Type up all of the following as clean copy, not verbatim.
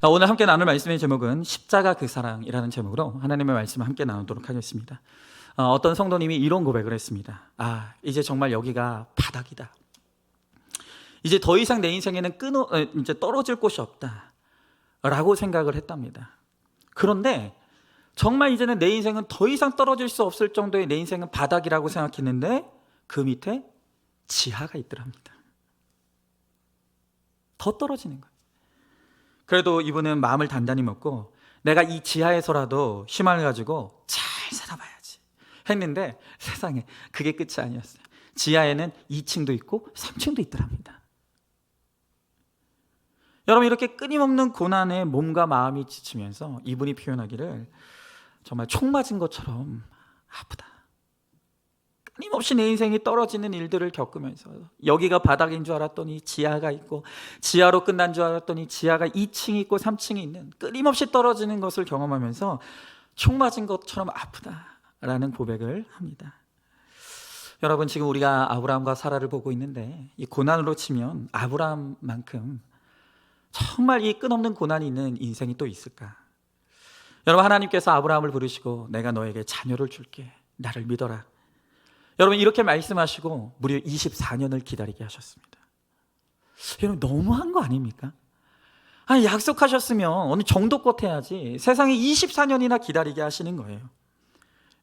오늘 함께 나눌 말씀의 제목은 십자가 그 사랑이라는 제목으로 하나님의 말씀을 함께 나누도록 하겠습니다. 어떤 성도님이 이런 고백을 했습니다. 이제 정말 여기가 바닥이다. 이제 더 이상 내 인생에는 이제 떨어질 곳이 없다 라고 생각을 했답니다. 그런데 정말 이제는 내 인생은 더 이상 떨어질 수 없을 정도의 내 인생은 바닥이라고 생각했는데 그 밑에 지하가 있더랍니다. 더 떨어지는 거예요. 그래도 이분은 마음을 단단히 먹고 내가 이 지하에서라도 희망을 가지고 잘 살아봐야지 했는데 세상에 그게 끝이 아니었어요. 지하에는 2층도 있고 3층도 있더랍니다. 여러분, 이렇게 끊임없는 고난에 몸과 마음이 지치면서 이분이 표현하기를 정말 총 맞은 것처럼 아프다. 끊임없이 내 인생이 떨어지는 일들을 겪으면서 여기가 바닥인 줄 알았더니 지하가 있고, 지하로 끝난 줄 알았더니 지하가 2층이 있고 3층이 있는, 끊임없이 떨어지는 것을 경험하면서 총 맞은 것처럼 아프다라는 고백을 합니다. 여러분, 지금 우리가 아브라함과 사라를 보고 있는데 이 고난으로 치면 아브라함만큼 정말 이 끝없는 고난이 있는 인생이 또 있을까? 여러분, 하나님께서 아브라함을 부르시고 내가 너에게 자녀를 줄게, 나를 믿어라. 여러분, 이렇게 말씀하시고 무려 24년을 기다리게 하셨습니다. 여러분, 너무한 거 아닙니까? 약속하셨으면 어느 정도껏 해야지 세상에 24년이나 기다리게 하시는 거예요.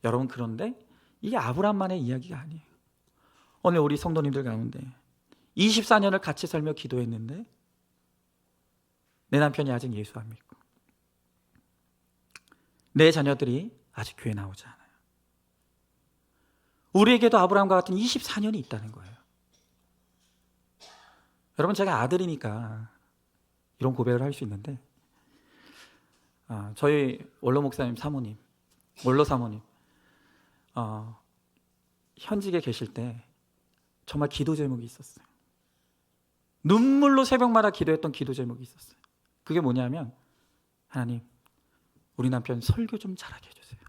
여러분, 그런데 이게 아브라함만의 이야기가 아니에요. 오늘 우리 성도님들 가운데 24년을 같이 살며 기도했는데 내 남편이 아직 예수 안 믿고 내 자녀들이 아직 교회 나오지 않아요. 우리에게도 아브라함과 같은 24년이 있다는 거예요. 여러분, 제가 아들이니까 이런 고백을 할 수 있는데 저희 원로 목사님 사모님, 원로 사모님 현직에 계실 때 정말 기도 제목이 있었어요. 눈물로 새벽마다 기도했던 기도 제목이 있었어요. 그게 뭐냐면, 하나님, 우리 남편 설교 좀 잘하게 해주세요.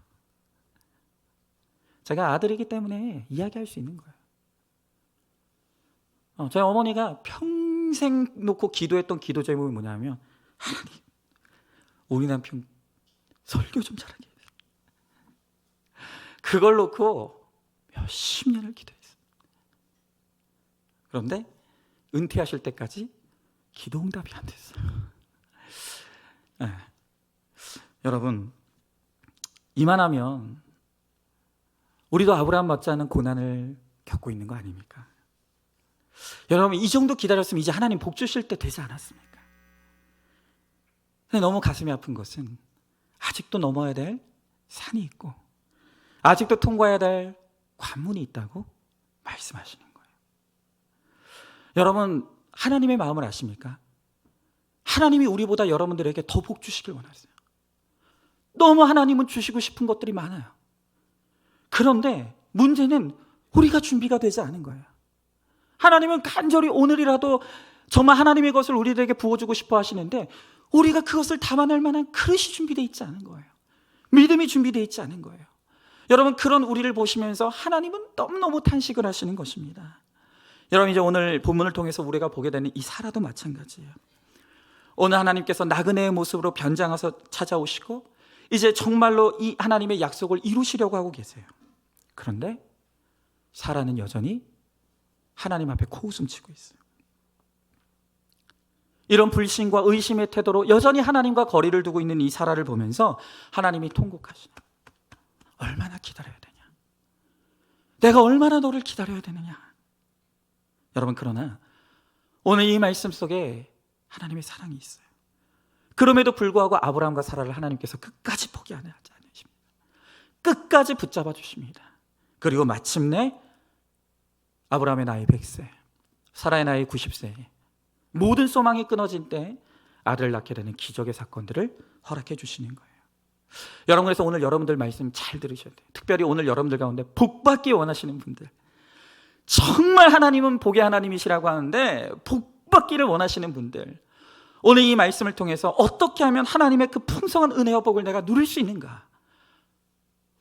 제가 아들이기 때문에 이야기할 수 있는 거예요. 저희 어머니가 평생 놓고 기도했던 기도 제목이 뭐냐면, 하나님, 우리 남편 설교 좀 잘하게 해주세요. 그걸 놓고 몇십 년을 기도했어요. 그런데 은퇴하실 때까지 기도 응답이 안 됐어요. 여러분, 이만하면 우리도 아브라함 못지않은 고난을 겪고 있는 거 아닙니까? 여러분, 이 정도 기다렸으면 이제 하나님 복 주실 때 되지 않았습니까? 근데 너무 가슴이 아픈 것은 아직도 넘어야 될 산이 있고 아직도 통과해야 될 관문이 있다고 말씀하시는 거예요. 여러분, 하나님의 마음을 아십니까? 하나님이 우리보다 여러분들에게 더 복 주시길 원하세요. 너무 하나님은 주시고 싶은 것들이 많아요. 그런데 문제는 우리가 준비가 되지 않은 거예요. 하나님은 간절히 오늘이라도 정말 하나님의 것을 우리들에게 부어주고 싶어 하시는데 우리가 그것을 담아낼 만한 그릇이 준비되어 있지 않은 거예요. 믿음이 준비되어 있지 않은 거예요. 여러분, 그런 우리를 보시면서 하나님은 너무너무 탄식을 하시는 것입니다. 여러분, 이제 오늘 본문을 통해서 우리가 보게 되는 이 사라도 마찬가지예요. 오늘 하나님께서 나그네의 모습으로 변장해서 찾아오시고 이제 정말로 이 하나님의 약속을 이루시려고 하고 계세요. 그런데 사라는 여전히 하나님 앞에 코웃음치고 있어요. 이런 불신과 의심의 태도로 여전히 하나님과 거리를 두고 있는 이 사라를 보면서 하나님이 통곡하시네요. 얼마나 기다려야 되냐? 내가 얼마나 너를 기다려야 되느냐? 여러분, 그러나 오늘 이 말씀 속에 하나님의 사랑이 있어요. 그럼에도 불구하고 아브라함과 사라를 하나님께서 끝까지 포기하지 않으십니다. 끝까지 붙잡아 주십니다. 그리고 마침내 아브라함의 나이 100세, 사라의 나이 90세, 모든 소망이 끊어진 때 아들을 낳게 되는 기적의 사건들을 허락해 주시는 거예요. 여러분, 그래서 오늘 여러분들 말씀 잘 들으셔야 돼요. 특별히 오늘 여러분들 가운데 복받기 원하시는 분들, 정말 하나님은 복의 하나님이시라고 하는데 복받기를 원하시는 분들, 오늘 이 말씀을 통해서 어떻게 하면 하나님의 그 풍성한 은혜와 복을 내가 누릴 수 있는가?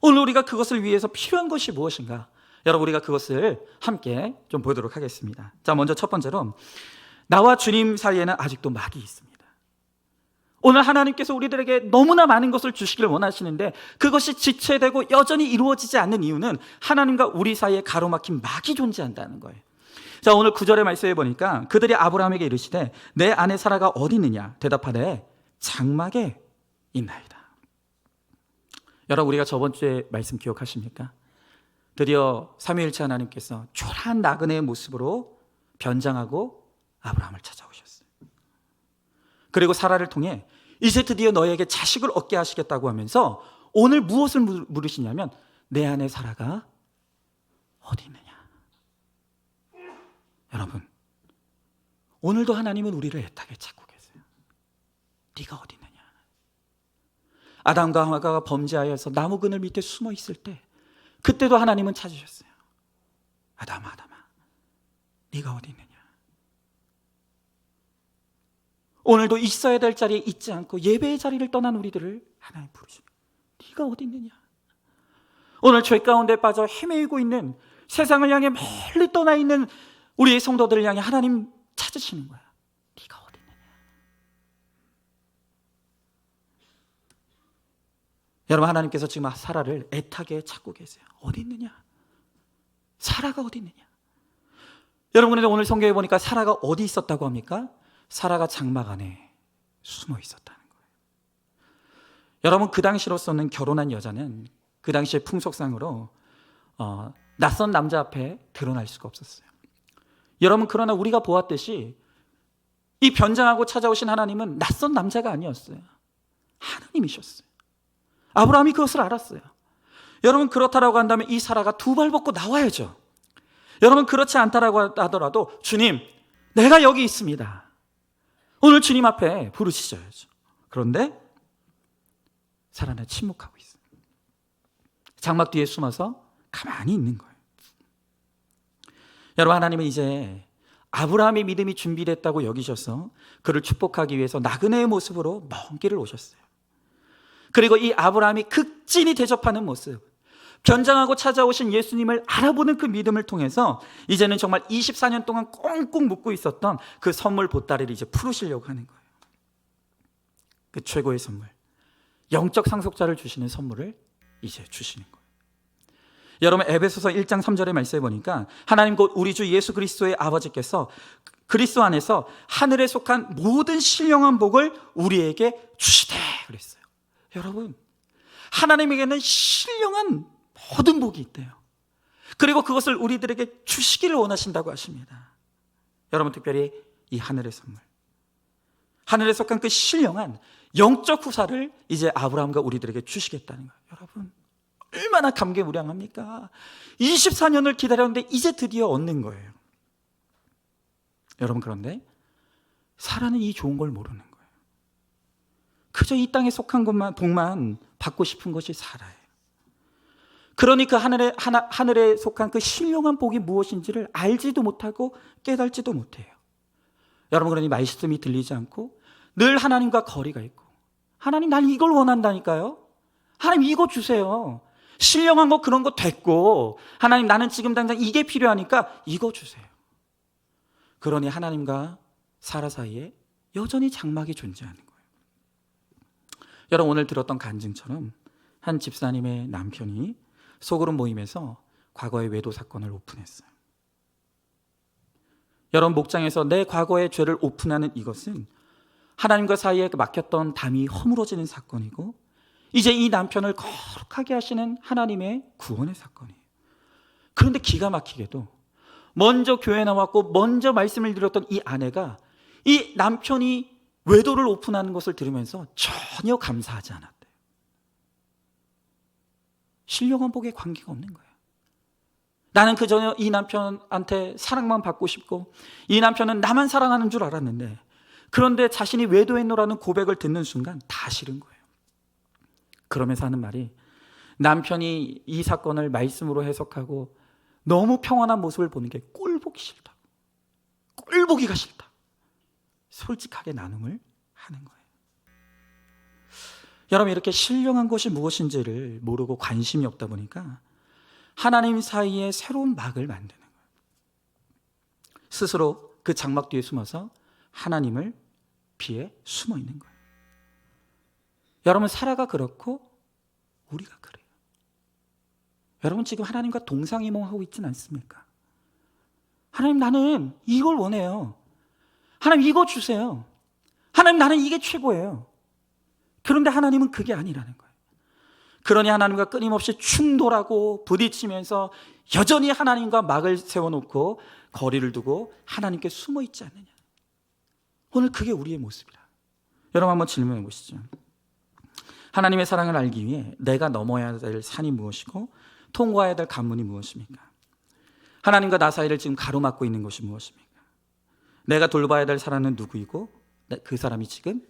오늘 우리가 그것을 위해서 필요한 것이 무엇인가? 여러분, 우리가 그것을 함께 좀 보도록 하겠습니다. 자, 먼저 첫 번째로 나와 주님 사이에는 아직도 막이 있습니다. 오늘 하나님께서 우리들에게 너무나 많은 것을 주시기를 원하시는데 그것이 지체되고 여전히 이루어지지 않는 이유는 하나님과 우리 사이에 가로막힌 막이 존재한다는 거예요. 자, 오늘 9절의 말씀에 보니까 그들이 아브라함에게 이르시되 내 아내 사라가 어디 있느냐 대답하되 장막에 있나이다. 여러분, 우리가 저번 주에 말씀 기억하십니까? 드디어 삼위일체 하나님께서 초라한 나그네의 모습으로 변장하고 아브라함을 찾아오셨어요. 그리고 사라를 통해 이제 드디어 너에게 자식을 얻게 하시겠다고 하면서 오늘 무엇을 물으시냐면 내 아내 사라가 어디 있느냐. 여러분, 오늘도 하나님은 우리를 애타게 찾고 계세요. 네가 어디 있느냐. 아담과 하와가 범죄하여서 나무 그늘 밑에 숨어 있을 때 그때도 하나님은 찾으셨어요. 아담아, 네가 어디 있느냐. 오늘도 있어야 될 자리에 있지 않고 예배의 자리를 떠난 우리들을 하나님 부르시고 네가 어디 있느냐. 오늘 죄 가운데 빠져 헤매이고 있는 세상을 향해 멀리 떠나 있는 우리의 성도들을 향해 하나님 찾으시는 거야. 네가 어디 있느냐. 여러분, 하나님께서 지금 사라를 애타게 찾고 계세요. 어디 있느냐. 사라가 어디 있느냐. 여러분, 그런데 오늘 성경에 보니까 사라가 어디 있었다고 합니까? 사라가 장막 안에 숨어 있었다는 거예요. 여러분, 그 당시로서는 결혼한 여자는 그 당시의 풍속상으로 낯선 남자 앞에 드러날 수가 없었어요. 여러분, 그러나 우리가 보았듯이 이 변장하고 찾아오신 하나님은 낯선 남자가 아니었어요. 하나님이셨어요. 아브라함이 그것을 알았어요. 여러분, 그렇다라고 한다면 이 사라가 두 발 벗고 나와야죠. 여러분, 그렇지 않다라고 하더라도 주님, 내가 여기 있습니다. 오늘 주님 앞에 부르시셔야죠. 그런데 사라는 침묵하고 있어요. 장막 뒤에 숨어서 가만히 있는 거예요. 여러분, 하나님은 이제 아브라함의 믿음이 준비됐다고 여기셔서 그를 축복하기 위해서 나그네의 모습으로 먼 길을 오셨어요. 그리고 이 아브라함이 극진히 대접하는 모습, 변장하고 찾아오신 예수님을 알아보는 그 믿음을 통해서 이제는 정말 24년 동안 꽁꽁 묶고 있었던 그 선물 보따리를 이제 풀으시려고 하는 거예요. 그 최고의 선물, 영적 상속자를 주시는 선물을 이제 주시는 거예요. 여러분, 에베소서 1장 3절의 말씀에 보니까 하나님 곧 우리 주 예수 그리스도의 아버지께서 그리스도 안에서 하늘에 속한 모든 신령한 복을 우리에게 주시되 그랬어요. 여러분, 하나님에게는 신령한 모든 복이 있대요. 그리고 그것을 우리들에게 주시기를 원하신다고 하십니다. 여러분, 특별히 이 하늘의 선물, 하늘에 속한 그 신령한 영적 후사를 이제 아브라함과 우리들에게 주시겠다는 거예요. 여러분, 얼마나 감개무량합니까? 24년을 기다렸는데 이제 드디어 얻는 거예요. 여러분, 그런데 사라는 이 좋은 걸 모르는 거예요. 그저 이 땅에 속한 것만, 복만 받고 싶은 것이 사라예요. 그러니 그 하늘에 속한 그 신령한 복이 무엇인지를 알지도 못하고 깨달지도 못해요. 여러분, 그러니 말씀이 들리지 않고 늘 하나님과 거리가 있고, 하나님, 난 이걸 원한다니까요. 하나님, 이거 주세요. 신령한 거 그런 거 됐고, 하나님, 나는 지금 당장 이게 필요하니까 이거 주세요. 그러니 하나님과 사라 사이에 여전히 장막이 존재하는 거예요. 여러분, 오늘 들었던 간증처럼 한 집사님의 남편이 소그룹 모임에서 과거의 외도 사건을 오픈했어요. 여러분, 목장에서 내 과거의 죄를 오픈하는 이것은 하나님과 사이에 막혔던 담이 허물어지는 사건이고, 이제 이 남편을 거룩하게 하시는 하나님의 구원의 사건이에요. 그런데 기가 막히게도 먼저 교회 나왔고 먼저 말씀을 드렸던 이 아내가 이 남편이 외도를 오픈하는 것을 들으면서 전혀 감사하지 않았대요. 신령한 복에 관계가 없는 거예요. 나는 그전에 이 남편한테 사랑만 받고 싶고 이 남편은 나만 사랑하는 줄 알았는데, 그런데 자신이 외도했노라는 고백을 듣는 순간 다 싫은 거예요. 그러면서 하는 말이, 남편이 이 사건을 말씀으로 해석하고 너무 평안한 모습을 보는 게 꼴보기 싫다. 꼴보기가 싫다. 솔직하게 나눔을 하는 거예요. 여러분, 이렇게 신령한 것이 무엇인지를 모르고 관심이 없다 보니까 하나님 사이에 새로운 막을 만드는 거예요. 스스로 그 장막 뒤에 숨어서 하나님을 피해 숨어 있는 거예요. 여러분, 사라가 그렇고 우리가 그래요. 여러분, 지금 하나님과 동상이몽하고 있지는 않습니까? 하나님, 나는 이걸 원해요. 하나님, 이거 주세요. 하나님, 나는 이게 최고예요. 그런데 하나님은 그게 아니라는 거예요. 그러니 하나님과 끊임없이 충돌하고 부딪히면서 여전히 하나님과 막을 세워놓고 거리를 두고 하나님께 숨어 있지 않느냐. 오늘 그게 우리의 모습이라. 여러분, 한번 질문해 보시죠. 하나님의 사랑을 알기 위해 내가 넘어야 될 산이 무엇이고 통과해야 될 관문이 무엇입니까? 하나님과 나 사이를 지금 가로막고 있는 것이 무엇입니까? 내가 돌봐야 될 사람은 누구이고 그 사람이 지금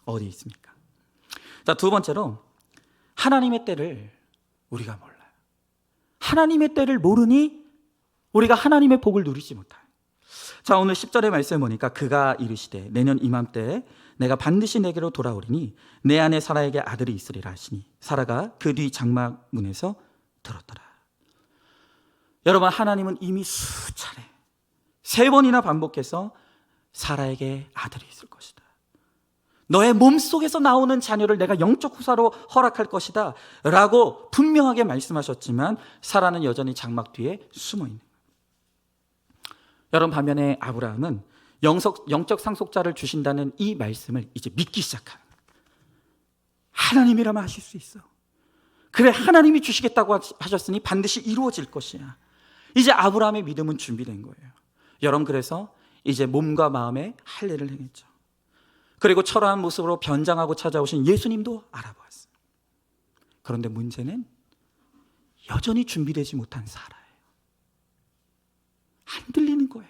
어디 있습니까? 자, 두 번째로 하나님의 때를 우리가 몰라요. 하나님의 때를 모르니 우리가 하나님의 복을 누리지 못해요. 자, 오늘 10절의 말씀을 보니까 그가 이르시되 내년 이맘때에 내가 반드시 내게로 돌아오리니 내 안에 사라에게 아들이 있으리라 하시니 사라가 그 뒤 장막 문에서 들었더라. 여러분, 하나님은 이미 수차례 3번이나 반복해서 사라에게 아들이 있을 것이다. 너의 몸속에서 나오는 자녀를 내가 영적 후사로 허락할 것이다 라고 분명하게 말씀하셨지만 사라는 여전히 장막 뒤에 숨어 있는 거예요. 여러분, 반면에 아브라함은 영적 상속자를 주신다는 이 말씀을 이제 믿기 시작하는 거예요. 하나님이라면 하실 수 있어. 그래, 하나님이 주시겠다고 하셨으니 반드시 이루어질 것이야. 이제 아브라함의 믿음은 준비된 거예요. 여러분, 그래서 이제 몸과 마음에 할례를 행했죠. 그리고 초라한 모습으로 변장하고 찾아오신 예수님도 알아보았어요. 그런데 문제는 여전히 준비되지 못한 사라예요. 안 들리는 거예요.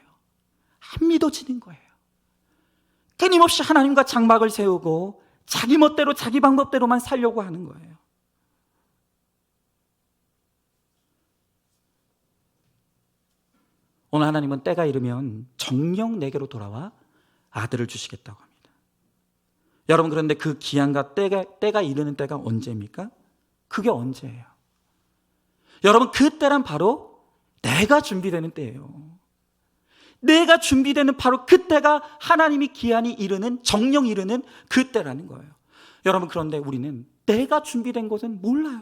안 믿어지는 거예요. 끊임없이 하나님과 장막을 세우고 자기 멋대로 자기 방법대로만 살려고 하는 거예요. 오늘 하나님은 때가 이르면 정녕 내게로 돌아와 아들을 주시겠다고 합니다. 여러분, 그런데 그 기한과 때가 이르는 때가 언제입니까? 그게 언제예요? 여러분, 그 때란 바로 내가 준비되는 때예요. 내가 준비되는 바로 그때가 하나님이 기한이 이르는, 정령 이르는 그때라는 거예요. 여러분, 그런데 우리는 내가 준비된 것은 몰라요.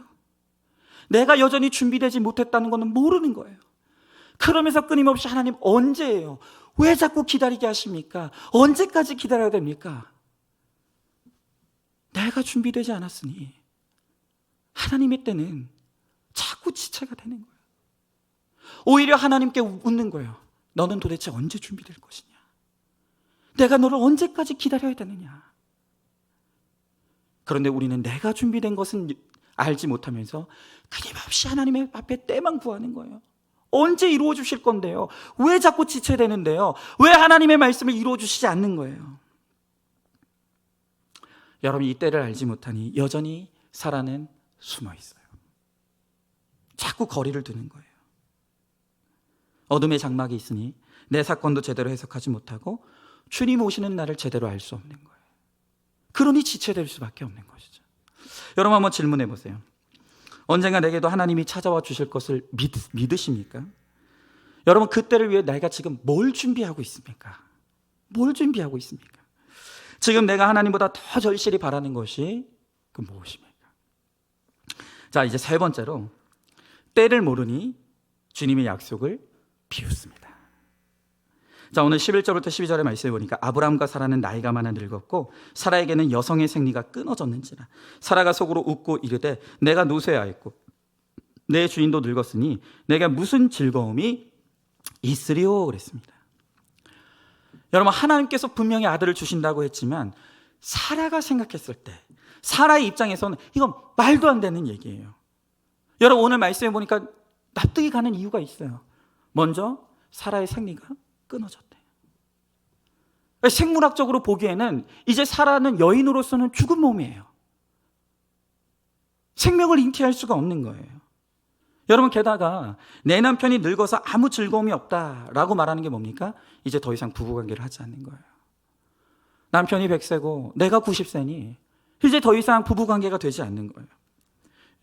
내가 여전히 준비되지 못했다는 것은 모르는 거예요. 그러면서 끊임없이 하나님 언제예요? 왜 자꾸 기다리게 하십니까? 언제까지 기다려야 됩니까? 내가 준비되지 않았으니 하나님의 때는 자꾸 지체가 되는 거예요. 오히려 하나님께 묻는 거예요. 너는 도대체 언제 준비될 것이냐? 내가 너를 언제까지 기다려야 되느냐? 그런데 우리는 내가 준비된 것은 알지 못하면서 끊임없이 하나님의 앞에 때만 구하는 거예요. 언제 이루어 주실 건데요? 왜 자꾸 지체되는데요? 왜 하나님의 말씀을 이루어 주시지 않는 거예요? 여러분, 이 때를 알지 못하니 여전히 사라는 숨어 있어요. 자꾸 거리를 두는 거예요. 어둠의 장막이 있으니 내 사건도 제대로 해석하지 못하고 주님 오시는 날을 제대로 알 수 없는 거예요. 그러니 지체될 수밖에 없는 것이죠. 여러분, 한번 질문해 보세요. 언젠가 내게도 하나님이 찾아와 주실 것을 믿으십니까? 여러분, 그때를 위해 내가 지금 뭘 준비하고 있습니까? 뭘 준비하고 있습니까? 지금 내가 하나님보다 더 절실히 바라는 것이 그 무엇입니까? 자, 이제 세 번째로 때를 모르니 주님의 약속을 비웃습니다. 자, 오늘 11절부터 12절의 말씀을 보니까 아브라함과 사라는 나이가 많아 늙었고 사라에게는 여성의 생리가 끊어졌는지라. 사라가 속으로 웃고 이르되 내가 노쇠하였고 내 주인도 늙었으니 내가 무슨 즐거움이 있으리요 그랬습니다. 여러분, 하나님께서 분명히 아들을 주신다고 했지만 사라가 생각했을 때, 사라의 입장에서는 이건 말도 안 되는 얘기예요. 여러분, 오늘 말씀해 보니까 납득이 가는 이유가 있어요. 먼저 사라의 생리가 끊어졌대요. 생물학적으로 보기에는 이제 사라는 여인으로서는 죽은 몸이에요. 생명을 잉태할 수가 없는 거예요. 여러분, 게다가 내 남편이 늙어서 아무 즐거움이 없다라고 말하는 게 뭡니까? 이제 더 이상 부부관계를 하지 않는 거예요. 남편이 100세고 내가 90세니 이제 더 이상 부부관계가 되지 않는 거예요.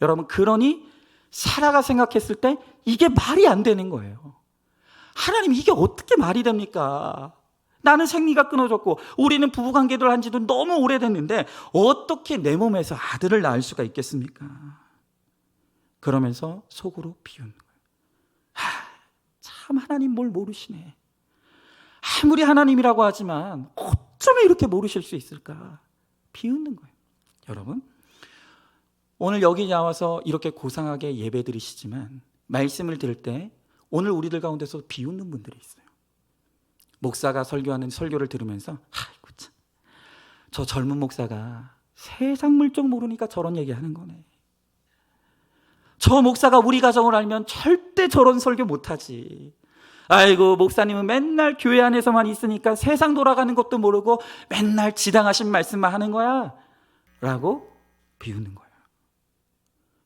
여러분, 그러니 사라가 생각했을 때 이게 말이 안 되는 거예요. 하나님, 이게 어떻게 말이 됩니까? 나는 생리가 끊어졌고 우리는 부부관계를 한 지도 너무 오래됐는데 어떻게 내 몸에서 아들을 낳을 수가 있겠습니까? 그러면서 속으로 비웃는 거예요. 참 하나님 뭘 모르시네. 아무리 하나님이라고 하지만 어쩌면 이렇게 모르실 수 있을까? 비웃는 거예요. 여러분, 오늘 여기 나와서 이렇게 고상하게 예배드리시지만 말씀을 들을 때 오늘 우리들 가운데서 비웃는 분들이 있어요. 목사가 설교하는 설교를 들으면서 아이고 참, 저 젊은 목사가 세상 물정 모르니까 저런 얘기하는 거네. 저 목사가 우리 가정을 알면 절대 저런 설교 못하지. 아이고 목사님은 맨날 교회 안에서만 있으니까 세상 돌아가는 것도 모르고 맨날 지당하신 말씀만 하는 거야 라고 비웃는 거예요.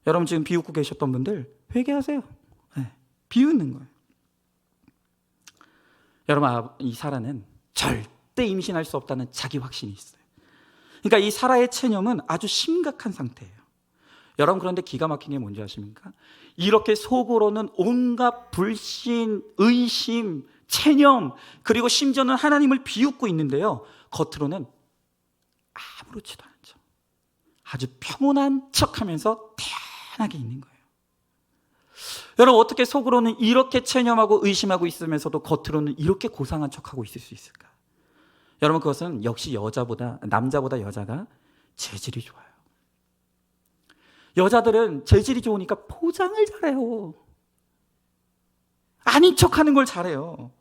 여러분 지금 비웃고 계셨던 분들 회개하세요. 네, 비웃는 거예요. 여러분, 이 사라는 절대 임신할 수 없다는 자기 확신이 있어요. 그러니까 이 사라의 체념은 아주 심각한 상태예요. 여러분, 그런데 기가 막힌 게 뭔지 아십니까? 이렇게 속으로는 온갖 불신, 의심, 체념, 그리고 심지어는 하나님을 비웃고 있는데요, 겉으로는 아무렇지도 않죠. 아주 평온한 척하면서 태연하게 있는 거예요. 여러분, 어떻게 속으로는 이렇게 체념하고 의심하고 있으면서도 겉으로는 이렇게 고상한 척하고 있을 수 있을까? 여러분, 그것은 역시 남자보다 여자가 재질이 좋아요. 여자들은 재질이 좋으니까 포장을 잘해요. 아닌 척하는 걸 잘해요.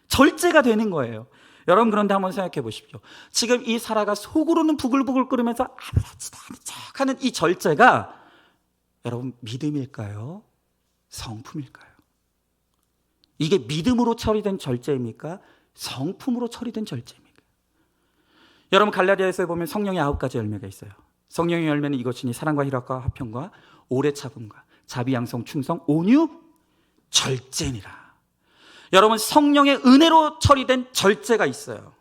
절제가 되는 거예요. 여러분, 그런데 한번 생각해 보십시오. 지금 이 사라가 속으로는 부글부글 끓으면서 아무렇지도 않은 척하는 이 절제가 여러분 믿음일까요? 성품일까요? 이게 믿음으로 처리된 절제입니까? 성품으로 처리된 절제입니까? 여러분, 갈라디아서에 보면 성령의 9가지 열매가 있어요. 성령의 열매는 이것이니 사랑과 희락과 화평과 오래 참음과 자비, 양성, 충성, 온유, 절제니라. 여러분, 성령의 은혜로 처리된 절제가 있어요.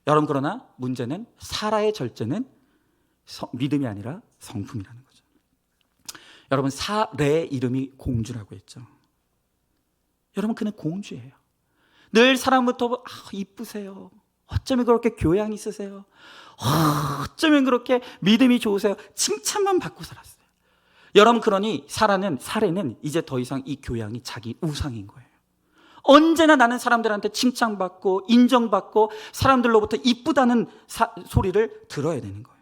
여러분, 그러나 문제는 사라의 절제는 믿음이 아니라 성품이라는 거죠. 여러분, 사례의 이름이 공주라고 했죠. 여러분, 그는 공주예요. 늘 사람부터 이쁘세요. 어쩌면 그렇게 교양 있으세요. 어쩌면 그렇게 믿음이 좋으세요. 칭찬만 받고 살았어요. 여러분, 그러니 사례는 이제 더 이상 이 교양이 자기 우상인 거예요. 언제나 나는 사람들한테 칭찬받고 인정받고 사람들로부터 이쁘다는 소리를 들어야 되는 거예요.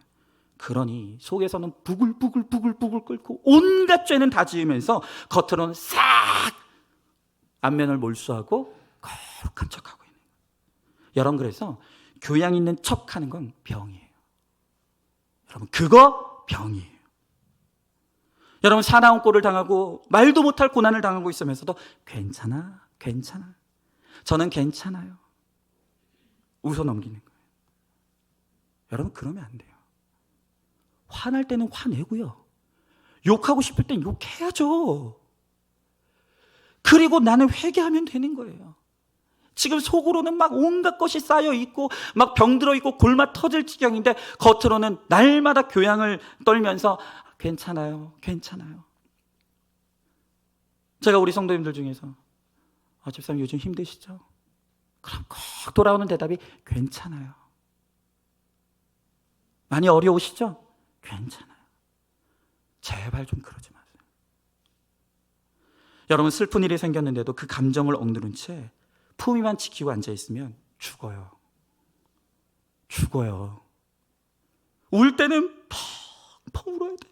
그러니 속에서는 부글부글 끓고 온갖 죄는 다 지으면서 겉으로는 싹 안면을 몰수하고 거룩한 척하고 있는 거예요. 여러분, 그래서 교양 있는 척하는 건 병이에요. 여러분, 그거 병이에요. 여러분, 사나운 꼴을 당하고 말도 못할 고난을 당하고 있으면서도 괜찮아 저는 괜찮아요 웃어 넘기는 거예요. 여러분, 그러면 안 돼요. 화날 때는 화내고요, 욕하고 싶을 땐 욕해야죠. 그리고 나는 회개하면 되는 거예요. 지금 속으로는 막 온갖 것이 쌓여 있고 막 병들어 있고 골마 터질 지경인데 겉으로는 날마다 교양을 떨면서 괜찮아요. 제가 우리 성도님들 중에서 집사님 요즘 힘드시죠? 그럼 꼭 돌아오는 대답이 괜찮아요. 많이 어려우시죠? 괜찮아요. 제발 좀 그러지 마세요. 여러분, 슬픈 일이 생겼는데도 그 감정을 억누른 채 품위만 지키고 앉아있으면 죽어요. 울 때는 펑펑 울어야 돼.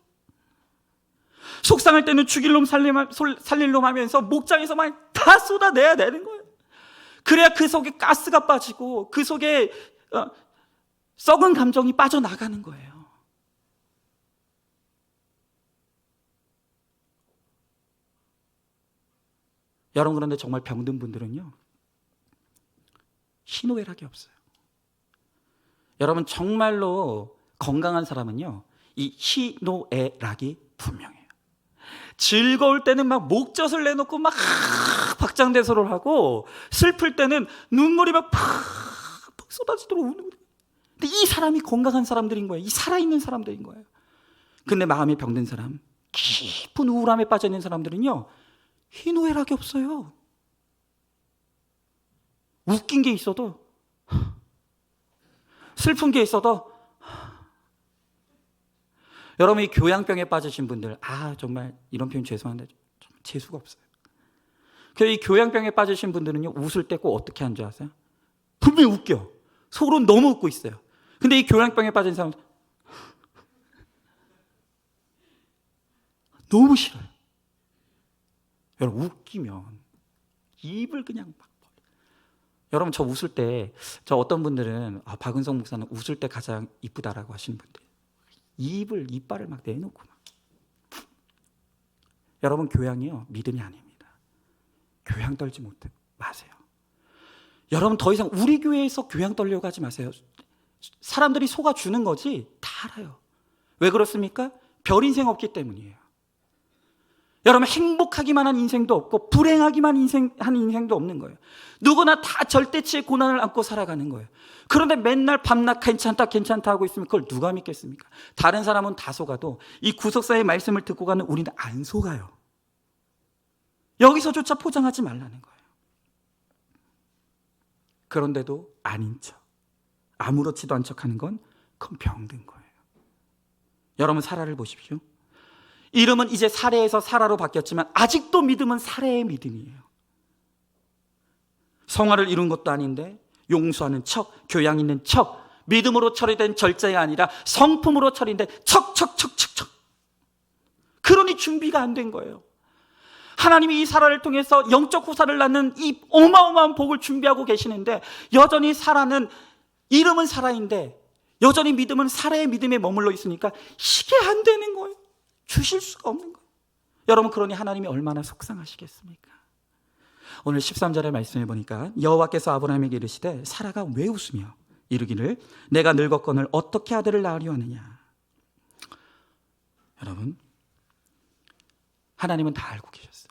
속상할 때는 죽일 놈 살릴 놈 하면서 목장에서 막 다 쏟아내야 되는 거예요. 그래야 그 속에 가스가 빠지고 그 속에 썩은 감정이 빠져나가는 거예요. 여러분, 그런데 정말 병든 분들은요, 희노애락이 없어요. 여러분, 정말로 건강한 사람은요, 이 희노애락이 분명해요. 즐거울 때는 막 목젖을 내놓고 막 박장대소를 하고, 슬플 때는 눈물이 막 팍 쏟아지도록 우는 거예요. 근데 이 사람이 건강한 사람들인 거예요. 이 살아있는 사람들인 거예요. 근데 마음이 병든 사람, 깊은 우울함에 빠져 있는 사람들은요, 희노애락이 없어요. 웃긴 게 있어도 슬픈 게 있어도 여러분 이 교양병에 빠지신 분들 정말 이런 표현 죄송한데 좀 재수가 없어요. 이 교양병에 빠지신 분들은요 웃을 때 꼭 어떻게 하는 줄 아세요? 분명히 웃겨. 속으로는 너무 웃고 있어요. 근데 이 교양병에 빠진 사람은 너무 싫어요. 여러분 웃기면 입을 그냥 막 여러분 저 웃을 때 어떤 분들은 박은성 목사는 웃을 때 가장 이쁘다라고 하시는 분들 이빨을 막 내놓고 막. 여러분 교양이요 믿음이 아닙니다. 교양 떨지 마세요. 여러분 더 이상 우리 교회에서 교양 떨려고 하지 마세요. 사람들이 속아주는 거지 다 알아요. 왜 그렇습니까? 별 인생 없기 때문이에요. 여러분 행복하기만 한 인생도 없고 불행하기만 한 인생도 없는 거예요. 누구나 다 절대치의 고난을 안고 살아가는 거예요. 그런데 맨날 밤낮 괜찮다 하고 있으면 그걸 누가 믿겠습니까? 다른 사람은 다 속아도 이 구속사의 말씀을 듣고 가는 우리는 안 속아요. 여기서조차 포장하지 말라는 거예요. 그런데도 아닌 척 아무렇지도 않은 척하는 건 그건 병든 거예요. 여러분 사라를 보십시오. 이름은 이제 사례에서 사라로 바뀌었지만 아직도 믿음은 사례의 믿음이에요. 성화를 이룬 것도 아닌데 용서하는 척, 교양 있는 척, 믿음으로 처리된 절제가 아니라 성품으로 처리된 척. 그러니 준비가 안 된 거예요. 하나님이 이 사라를 통해서 영적 후사를 낳는 이 어마어마한 복을 준비하고 계시는데 여전히 사라는 이름은 사라인데 여전히 믿음은 사례의 믿음에 머물러 있으니까 이게 안 되는 거예요. 주실 수가 없는 거예요. 여러분 그러니 하나님이 얼마나 속상하시겠습니까? 오늘 13절의 말씀해 보니까 여호와께서 아브라함에게 이르시되 사라가 왜 웃으며 이르기를 내가 늙었거늘 어떻게 아들을 낳으려 하느냐. 여러분 하나님은 다 알고 계셨어요.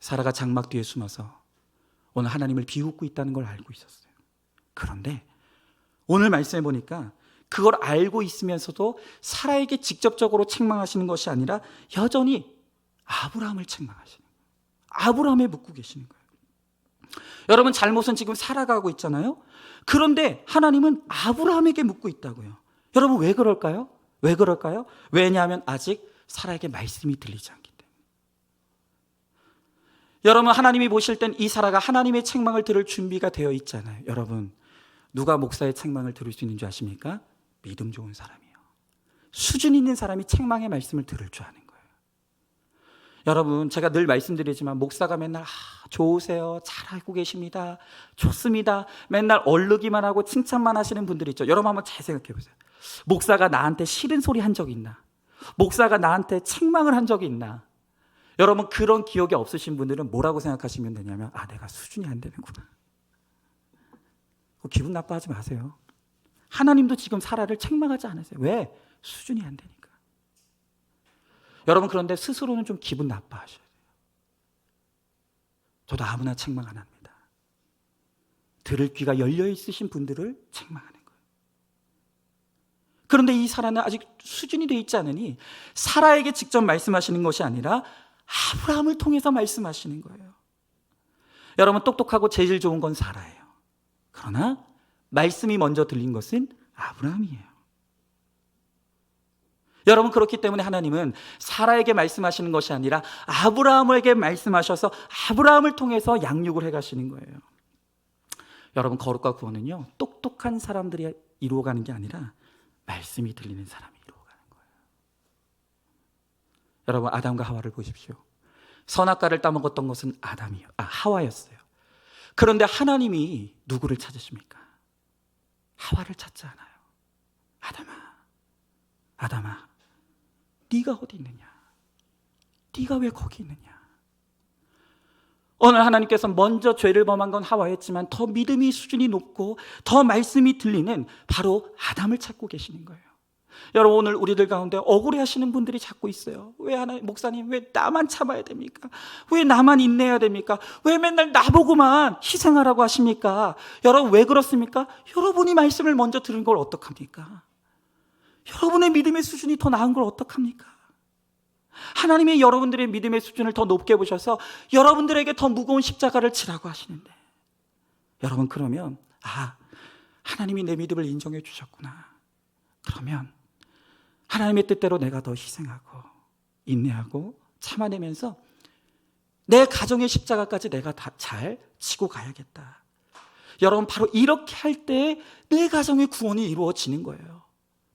사라가 장막 뒤에 숨어서 오늘 하나님을 비웃고 있다는 걸 알고 있었어요. 그런데 오늘 말씀해 보니까 그걸 알고 있으면서도 사라에게 직접적으로 책망하시는 것이 아니라 여전히 아브라함을 책망하시는 거예요. 아브라함에 묻고 계시는 거예요. 여러분 잘못은 지금 사라가 하고 있잖아요. 그런데 하나님은 아브라함에게 묻고 있다고요. 여러분 왜 그럴까요? 왜냐하면 아직 사라에게 말씀이 들리지 않기 때문에. 여러분 하나님이 보실 땐 이 사라가 하나님의 책망을 들을 준비가 되어 있잖아요. 여러분 누가 목사의 책망을 들을 수 있는 줄 아십니까? 믿음 좋은 사람이요. 수준 있는 사람이 책망의 말씀을 들을 줄 아는 거예요. 여러분 제가 늘 말씀드리지만 목사가 맨날 좋으세요, 잘하고 계십니다, 좋습니다 맨날 얼르기만 하고 칭찬만 하시는 분들이 있죠. 여러분 한번 잘 생각해 보세요. 목사가 나한테 싫은 소리 한 적이 있나? 목사가 나한테 책망을 한 적이 있나? 여러분 그런 기억이 없으신 분들은 뭐라고 생각하시면 되냐면 내가 수준이 안 되는구나. 기분 나빠하지 마세요. 하나님도 지금 사라를 책망하지 않으세요. 왜? 수준이 안 되니까. 여러분 그런데 스스로는 좀 기분 나빠하셔야 돼요. 저도 아무나 책망 안 합니다. 들을 귀가 열려 있으신 분들을 책망하는 거예요. 그런데 이 사라는 아직 수준이 되어 있지 않으니 사라에게 직접 말씀하시는 것이 아니라 아브라함을 통해서 말씀하시는 거예요. 여러분 똑똑하고 재질 좋은 건 사라예요. 그러나 말씀이 먼저 들린 것은 아브라함이에요. 여러분 그렇기 때문에 하나님은 사라에게 말씀하시는 것이 아니라 아브라함에게 말씀하셔서 아브라함을 통해서 양육을 해가시는 거예요. 여러분 거룩과 구원은요 똑똑한 사람들이 이루어가는 게 아니라 말씀이 들리는 사람이 이루어가는 거예요. 여러분 아담과 하와를 보십시오. 선악과를 따먹었던 것은 하와였어요. 그런데 하나님이 누구를 찾으십니까? 하와를 찾지 않아요. 아담아 네가 어디 있느냐? 네가 왜 거기 있느냐? 오늘 하나님께서 먼저 죄를 범한 건 하와였지만 더 믿음이 수준이 높고 더 말씀이 들리는 바로 아담을 찾고 계시는 거예요. 여러분 오늘 우리들 가운데 억울해하시는 분들이 자꾸 있어요. 왜 목사님 왜 나만 참아야 됩니까? 왜 나만 인내해야 됩니까? 왜 맨날 나보고만 희생하라고 하십니까? 여러분 왜 그렇습니까? 여러분이 말씀을 먼저 들은 걸 어떡합니까? 여러분의 믿음의 수준이 더 나은 걸 어떡합니까? 하나님이 여러분들의 믿음의 수준을 더 높게 보셔서 여러분들에게 더 무거운 십자가를 지라고 하시는데 여러분 그러면 하나님이 내 믿음을 인정해 주셨구나. 그러면 하나님의 뜻대로 내가 더 희생하고 인내하고 참아내면서 내 가정의 십자가까지 내가 다 잘 지고 가야겠다. 여러분, 바로 이렇게 할 때 내 가정의 구원이 이루어지는 거예요.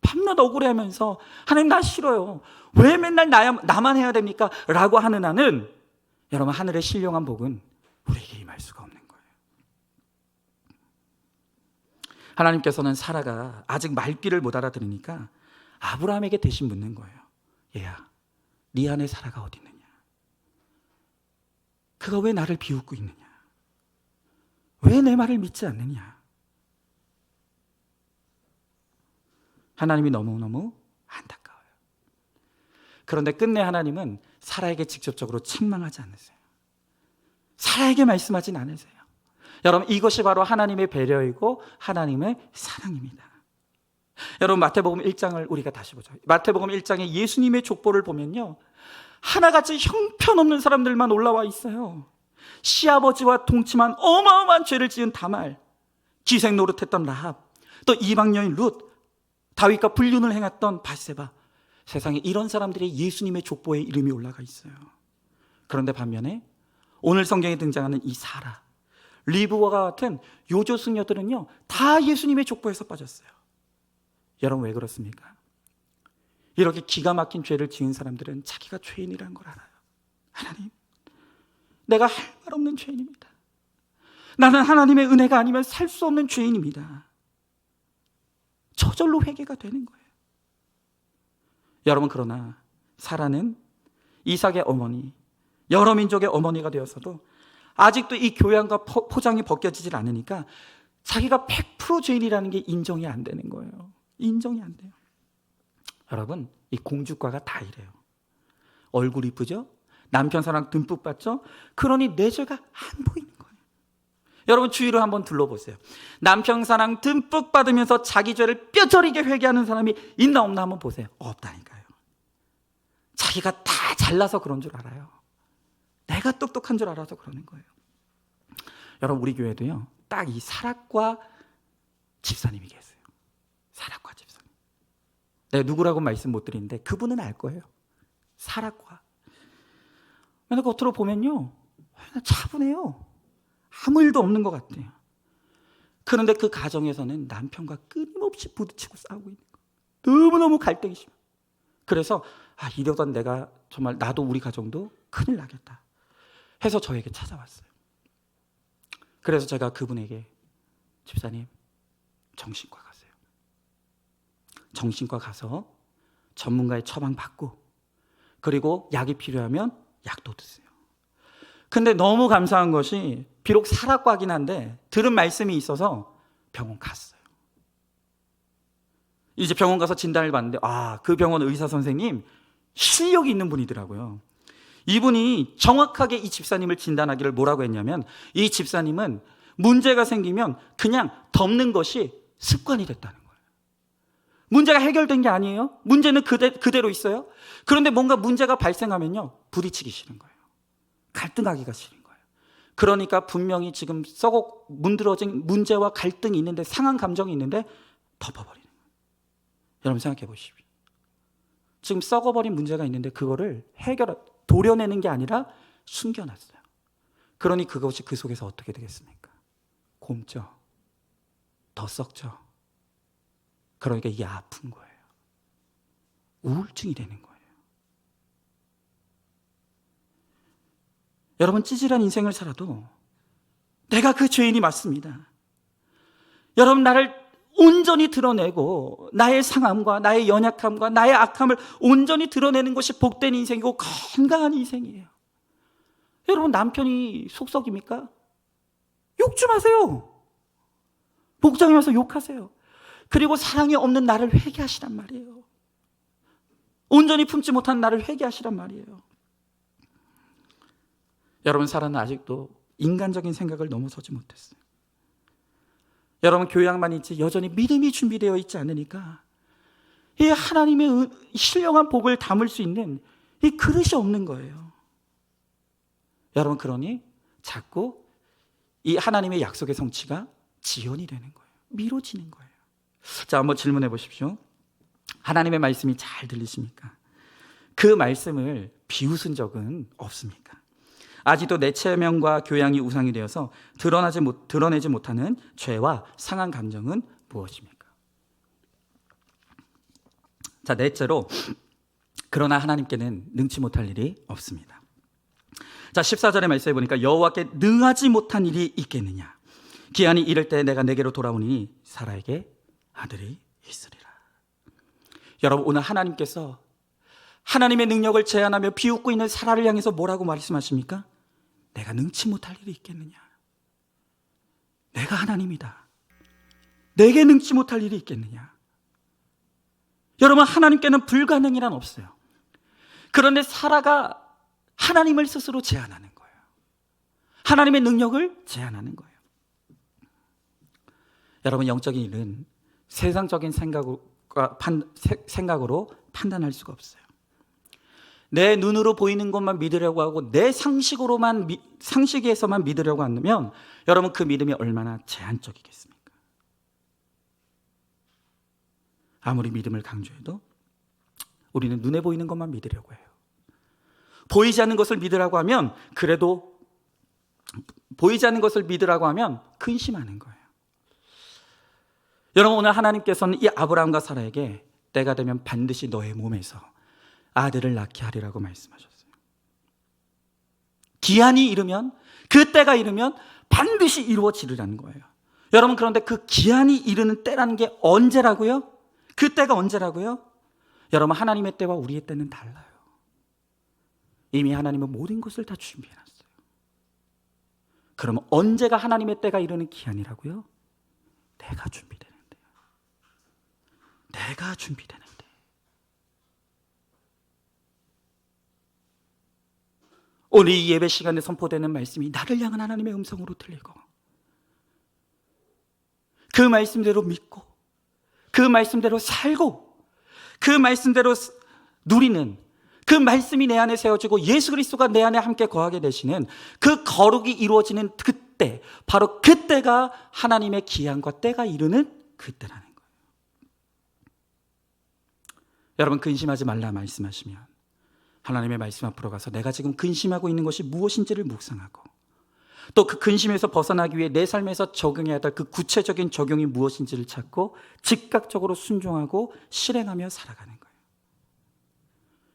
밤낮 억울해하면서 하나님 나 싫어요, 왜 맨날 나만 해야 됩니까? 라고 하는 한은 여러분, 하늘의 신령한 복은 우리에게 임할 수가 없는 거예요. 하나님께서는 사라가 아직 말귀를 못 알아들으니까 아브라함에게 대신 묻는 거예요. 얘야, 네 안에 사라가 어디 있느냐? 그가 왜 나를 비웃고 있느냐? 왜 내 말을 믿지 않느냐? 하나님이 너무너무 안타까워요. 그런데 끝내 하나님은 사라에게 직접적으로 책망하지 않으세요. 사라에게 말씀하진 않으세요. 여러분, 이것이 바로 하나님의 배려이고 하나님의 사랑입니다. 여러분, 마태복음 1장을 우리가 다시 보죠. 마태복음 1장에 예수님의 족보를 보면요, 하나같이 형편없는 사람들만 올라와 있어요. 시아버지와 동침한 어마어마한 죄를 지은 다말, 기생 노릇했던 라합, 또 이방 여인 룻, 다윗과 불륜을 행했던 밧세바. 세상에 이런 사람들이 예수님의 족보에 이름이 올라가 있어요. 그런데 반면에 오늘 성경에 등장하는 이 사라, 리브와 같은 요조 승려들은요, 다 예수님의 족보에서 빠졌어요. 여러분, 왜 그렇습니까? 이렇게 기가 막힌 죄를 지은 사람들은 자기가 죄인이라는 걸 알아요. 하나님, 내가 할 말 없는 죄인입니다. 나는 하나님의 은혜가 아니면 살 수 없는 죄인입니다. 저절로 회개가 되는 거예요. 여러분, 그러나 사라는 이삭의 어머니, 여러 민족의 어머니가 되었어도 아직도 이 교양과 포장이 벗겨지질 않으니까 자기가 100% 죄인이라는 게 인정이 안 되는 거예요. 인정이 안 돼요. 여러분, 이 공주과가 다 이래요. 얼굴 이쁘죠? 남편 사랑 듬뿍 받죠? 그러니 내 죄가 안 보이는 거예요. 여러분, 주위를 한번 둘러보세요. 남편 사랑 듬뿍 받으면서 자기 죄를 뼈저리게 회개하는 사람이 있나 없나 한번 보세요. 없다니까요. 자기가 다 잘나서 그런 줄 알아요. 내가 똑똑한 줄 알아서 그러는 거예요. 여러분, 우리 교회도요, 딱 이 사락과 집사님이 계세요. 사락과 집사님. 내가 누구라고 말씀 못 드리는데 그분은 알 거예요. 사락과. 근데 겉으로 보면요, 차분해요. 아무 일도 없는 것 같아요. 그런데 그 가정에서는 남편과 끊임없이 부딪히고 싸우고 있는 거예요. 너무너무 갈등이 심해요. 그래서 이러던 내가 정말 나도 우리 가정도 큰일 나겠다 해서 저에게 찾아왔어요. 그래서 제가 그분에게, 집사님, 정신과 가세요. 정신과 가서 전문가의 처방 받고, 그리고 약이 필요하면 약도 드세요. 근데 너무 감사한 것이, 비록 사락과긴 한데 들은 말씀이 있어서 병원 갔어요. 이제 병원 가서 진단을 받는데 그 병원 의사 선생님 실력이 있는 분이더라고요. 이분이 정확하게 이 집사님을 진단하기를 뭐라고 했냐면, 이 집사님은 문제가 생기면 그냥 덮는 것이 습관이 됐다는 거예요. 문제가 해결된 게 아니에요. 문제는 그대로 있어요. 그런데 뭔가 문제가 발생하면요, 부딪히기 싫은 거예요. 갈등하기가 싫은 거예요. 그러니까 분명히 지금 썩어 문드러진 문제와 갈등이 있는데, 상한 감정이 있는데 덮어버리는 거예요. 여러분, 생각해 보십시오. 지금 썩어버린 문제가 있는데 그거를 도려내는 게 아니라 숨겨놨어요. 그러니 그것이 그 속에서 어떻게 되겠습니까? 곪죠. 더 썩죠. 그러니까 이게 아픈 거예요. 우울증이 되는 거예요. 여러분, 찌질한 인생을 살아도 내가 그 죄인이 맞습니다. 여러분, 나를 온전히 드러내고 나의 상함과 나의 연약함과 나의 악함을 온전히 드러내는 것이 복된 인생이고 건강한 인생이에요. 여러분, 남편이 속썩입니까? 욕 좀 하세요. 목장에 와서 욕하세요. 그리고 사랑이 없는 나를 회개하시란 말이에요. 온전히 품지 못한 나를 회개하시란 말이에요. 여러분, 사라는 아직도 인간적인 생각을 넘어서지 못했어요. 여러분, 교양만 있지 여전히 믿음이 준비되어 있지 않으니까 이 하나님의 신령한 복을 담을 수 있는 이 그릇이 없는 거예요. 여러분, 그러니 자꾸 이 하나님의 약속의 성취가 지연이 되는 거예요. 미뤄지는 거예요. 자, 한번 질문해 보십시오. 하나님의 말씀이 잘 들리십니까? 그 말씀을 비웃은 적은 없습니까? 아직도 내 체면과 교양이 우상이 되어서 드러내지 못하는 죄와 상한 감정은 무엇입니까? 자, 넷째로, 그러나 하나님께는 능치 못할 일이 없습니다. 자, 14절의 말씀에 보니까 여호와께 능하지 못한 일이 있겠느냐? 기한이 이를 때 내가 내게로 돌아오니 사라에게 아들이 있으리라. 여러분, 오늘 하나님께서 하나님의 능력을 제한하며 비웃고 있는 사라를 향해서 뭐라고 말씀하십니까? 내가 능치 못할 일이 있겠느냐? 내가 하나님이다. 내게 능치 못할 일이 있겠느냐? 여러분, 하나님께는 불가능이란 없어요. 그런데 사라가 하나님을 스스로 제한하는 거예요. 하나님의 능력을 제한하는 거예요. 여러분, 영적인 일은 세상적인 생각으로 판단할 수가 없어요. 내 눈으로 보이는 것만 믿으려고 하고 내 상식에서만 믿으려고 하면 여러분, 그 믿음이 얼마나 제한적이겠습니까? 아무리 믿음을 강조해도 우리는 눈에 보이는 것만 믿으려고 해요. 보이지 않는 것을 믿으라고 하면 근심하는 거예요. 여러분, 오늘 하나님께서는 이 아브라함과 사라에게 때가 되면 반드시 너의 몸에서 아들을 낳게 하리라고 말씀하셨어요. 기한이 이르면, 그 때가 이르면 반드시 이루어지리라는 거예요. 여러분, 그런데 그 기한이 이르는 때라는 게 언제라고요? 그 때가 언제라고요? 여러분, 하나님의 때와 우리의 때는 달라요. 이미 하나님은 모든 것을 다 준비해놨어요. 그러면 언제가 하나님의 때가 이르는 기한이라고요? 내가 준비되는데요. 내가 준비되는데. 오늘 이 예배 시간에 선포되는 말씀이 나를 향한 하나님의 음성으로 들리고, 그 말씀대로 믿고, 그 말씀대로 살고, 그 말씀대로 누리는, 그 말씀이 내 안에 세워지고 예수 그리스도가 내 안에 함께 거하게 되시는 그 거룩이 이루어지는 그때, 바로 그때가 하나님의 기한과 때가 이르는 그때라는 거예요. 여러분, 근심하지 말라 말씀하시면 하나님의 말씀 앞으로 가서 내가 지금 근심하고 있는 것이 무엇인지를 묵상하고, 또 그 근심에서 벗어나기 위해 내 삶에서 적용해야 될 그 구체적인 적용이 무엇인지를 찾고 즉각적으로 순종하고 실행하며 살아가는 거예요.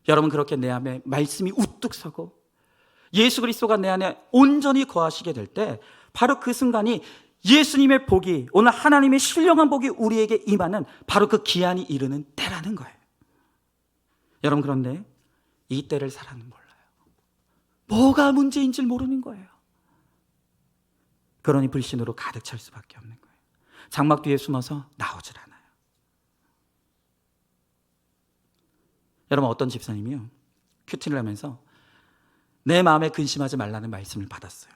여러분, 그렇게 내 안에 말씀이 우뚝 서고 예수 그리스도가 내 안에 온전히 거하시게 될 때, 바로 그 순간이 예수님의 복이, 오늘 하나님의 신령한 복이 우리에게 임하는 바로 그 기한이 이르는 때라는 거예요. 여러분, 그런데 이 때를 사람은 몰라요. 뭐가 문제인지 모르는 거예요. 그러니 불신으로 가득 찰 수밖에 없는 거예요. 장막 뒤에 숨어서 나오질 않아요. 여러분, 어떤 집사님이요, 큐티를 하면서 내 마음에 근심하지 말라는 말씀을 받았어요.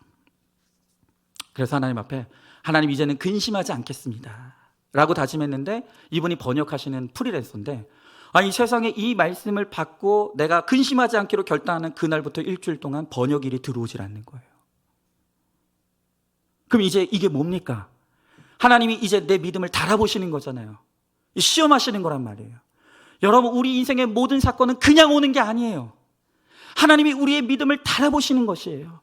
그래서 하나님 앞에, 하나님 이제는 근심하지 않겠습니다 라고 다짐했는데, 이분이 번역하시는 프리랜서인데, 이 세상에 이 말씀을 받고 내가 근심하지 않기로 결단하는 그날부터 일주일 동안 번역일이 들어오질 않는 거예요. 그럼 이제 이게 뭡니까? 하나님이 이제 내 믿음을 달아보시는 거잖아요. 시험하시는 거란 말이에요. 여러분, 우리 인생의 모든 사건은 그냥 오는 게 아니에요. 하나님이 우리의 믿음을 달아보시는 것이에요.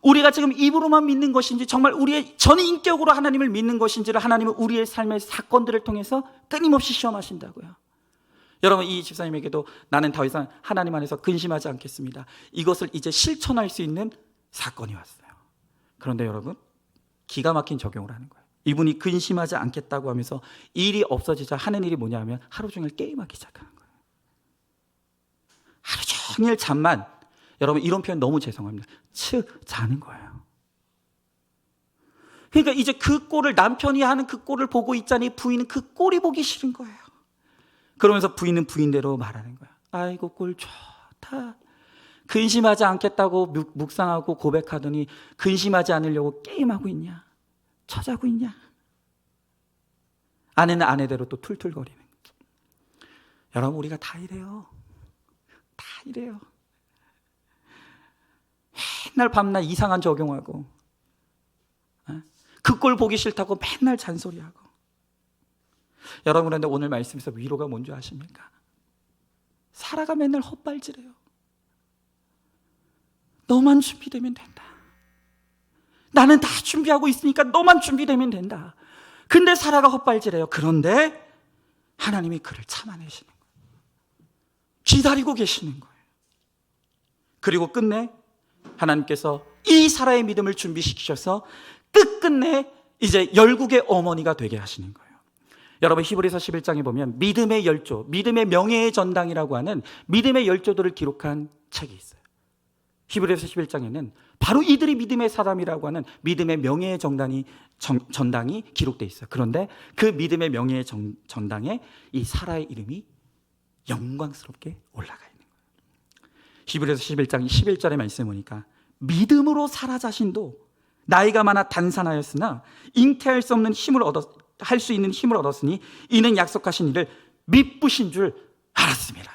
우리가 지금 입으로만 믿는 것인지, 정말 우리의 전 인격으로 하나님을 믿는 것인지를 하나님은 우리의 삶의 사건들을 통해서 끊임없이 시험하신다고요. 여러분, 이 집사님에게도 나는 더 이상 하나님 안에서 근심하지 않겠습니다, 이것을 이제 실천할 수 있는 사건이 왔어요. 그런데 여러분, 기가 막힌 적용을 하는 거예요. 이분이 근심하지 않겠다고 하면서 일이 없어지자 하는 일이 뭐냐 하면 하루 종일 게임하기 시작하는 거예요. 하루 종일 잠만, 여러분 이런 표현 너무 죄송합니다, 자는 거예요. 그러니까 이제 그 꼴을, 남편이 하는 그 꼴을 보고 있자니 부인은 그 꼴이 보기 싫은 거예요. 그러면서 부인은 부인대로 말하는 거야. 아이고 꼴 좋다. 근심하지 않겠다고 묵상하고 고백하더니 근심하지 않으려고 게임하고 있냐, 쳐자고 있냐. 아내는 아내대로 또 툴툴거리는. 여러분, 우리가 다 이래요. 다 이래요. 맨날 밤낮 이상한 적용하고, 그 꼴 보기 싫다고 맨날 잔소리하고, 여러분, 그런데 오늘 말씀에서 위로가 뭔지 아십니까? 사라가 맨날 헛발질해요. 너만 준비되면 된다. 나는 다 준비하고 있으니까 너만 준비되면 된다. 근데 사라가 헛발질해요. 그런데 하나님이 그를 참아내시는 거예요. 기다리고 계시는 거예요. 그리고 끝내 하나님께서 이 사라의 믿음을 준비시키셔서 끝끝내 이제 열국의 어머니가 되게 하시는 거예요. 여러분, 히브리서 11장에 보면 믿음의 열조, 믿음의 명예의 전당이라고 하는 믿음의 열조들을 기록한 책이 있어요. 히브리서 11장에는 바로 이들이 믿음의 사람이라고 하는 믿음의 명예의 전당이 기록되어 있어요. 그런데 그 믿음의 명예의 전당에 이 사라의 이름이 영광스럽게 올라가 있는 거예요. 히브리서 11장 11절의 말씀을 보니까 믿음으로 사라 자신도 나이가 많아 단산하였으나 잉태할 수 없는 할 수 있는 힘을 얻었으니 이는 약속하신 이를 미쁘신 줄 알았습니다.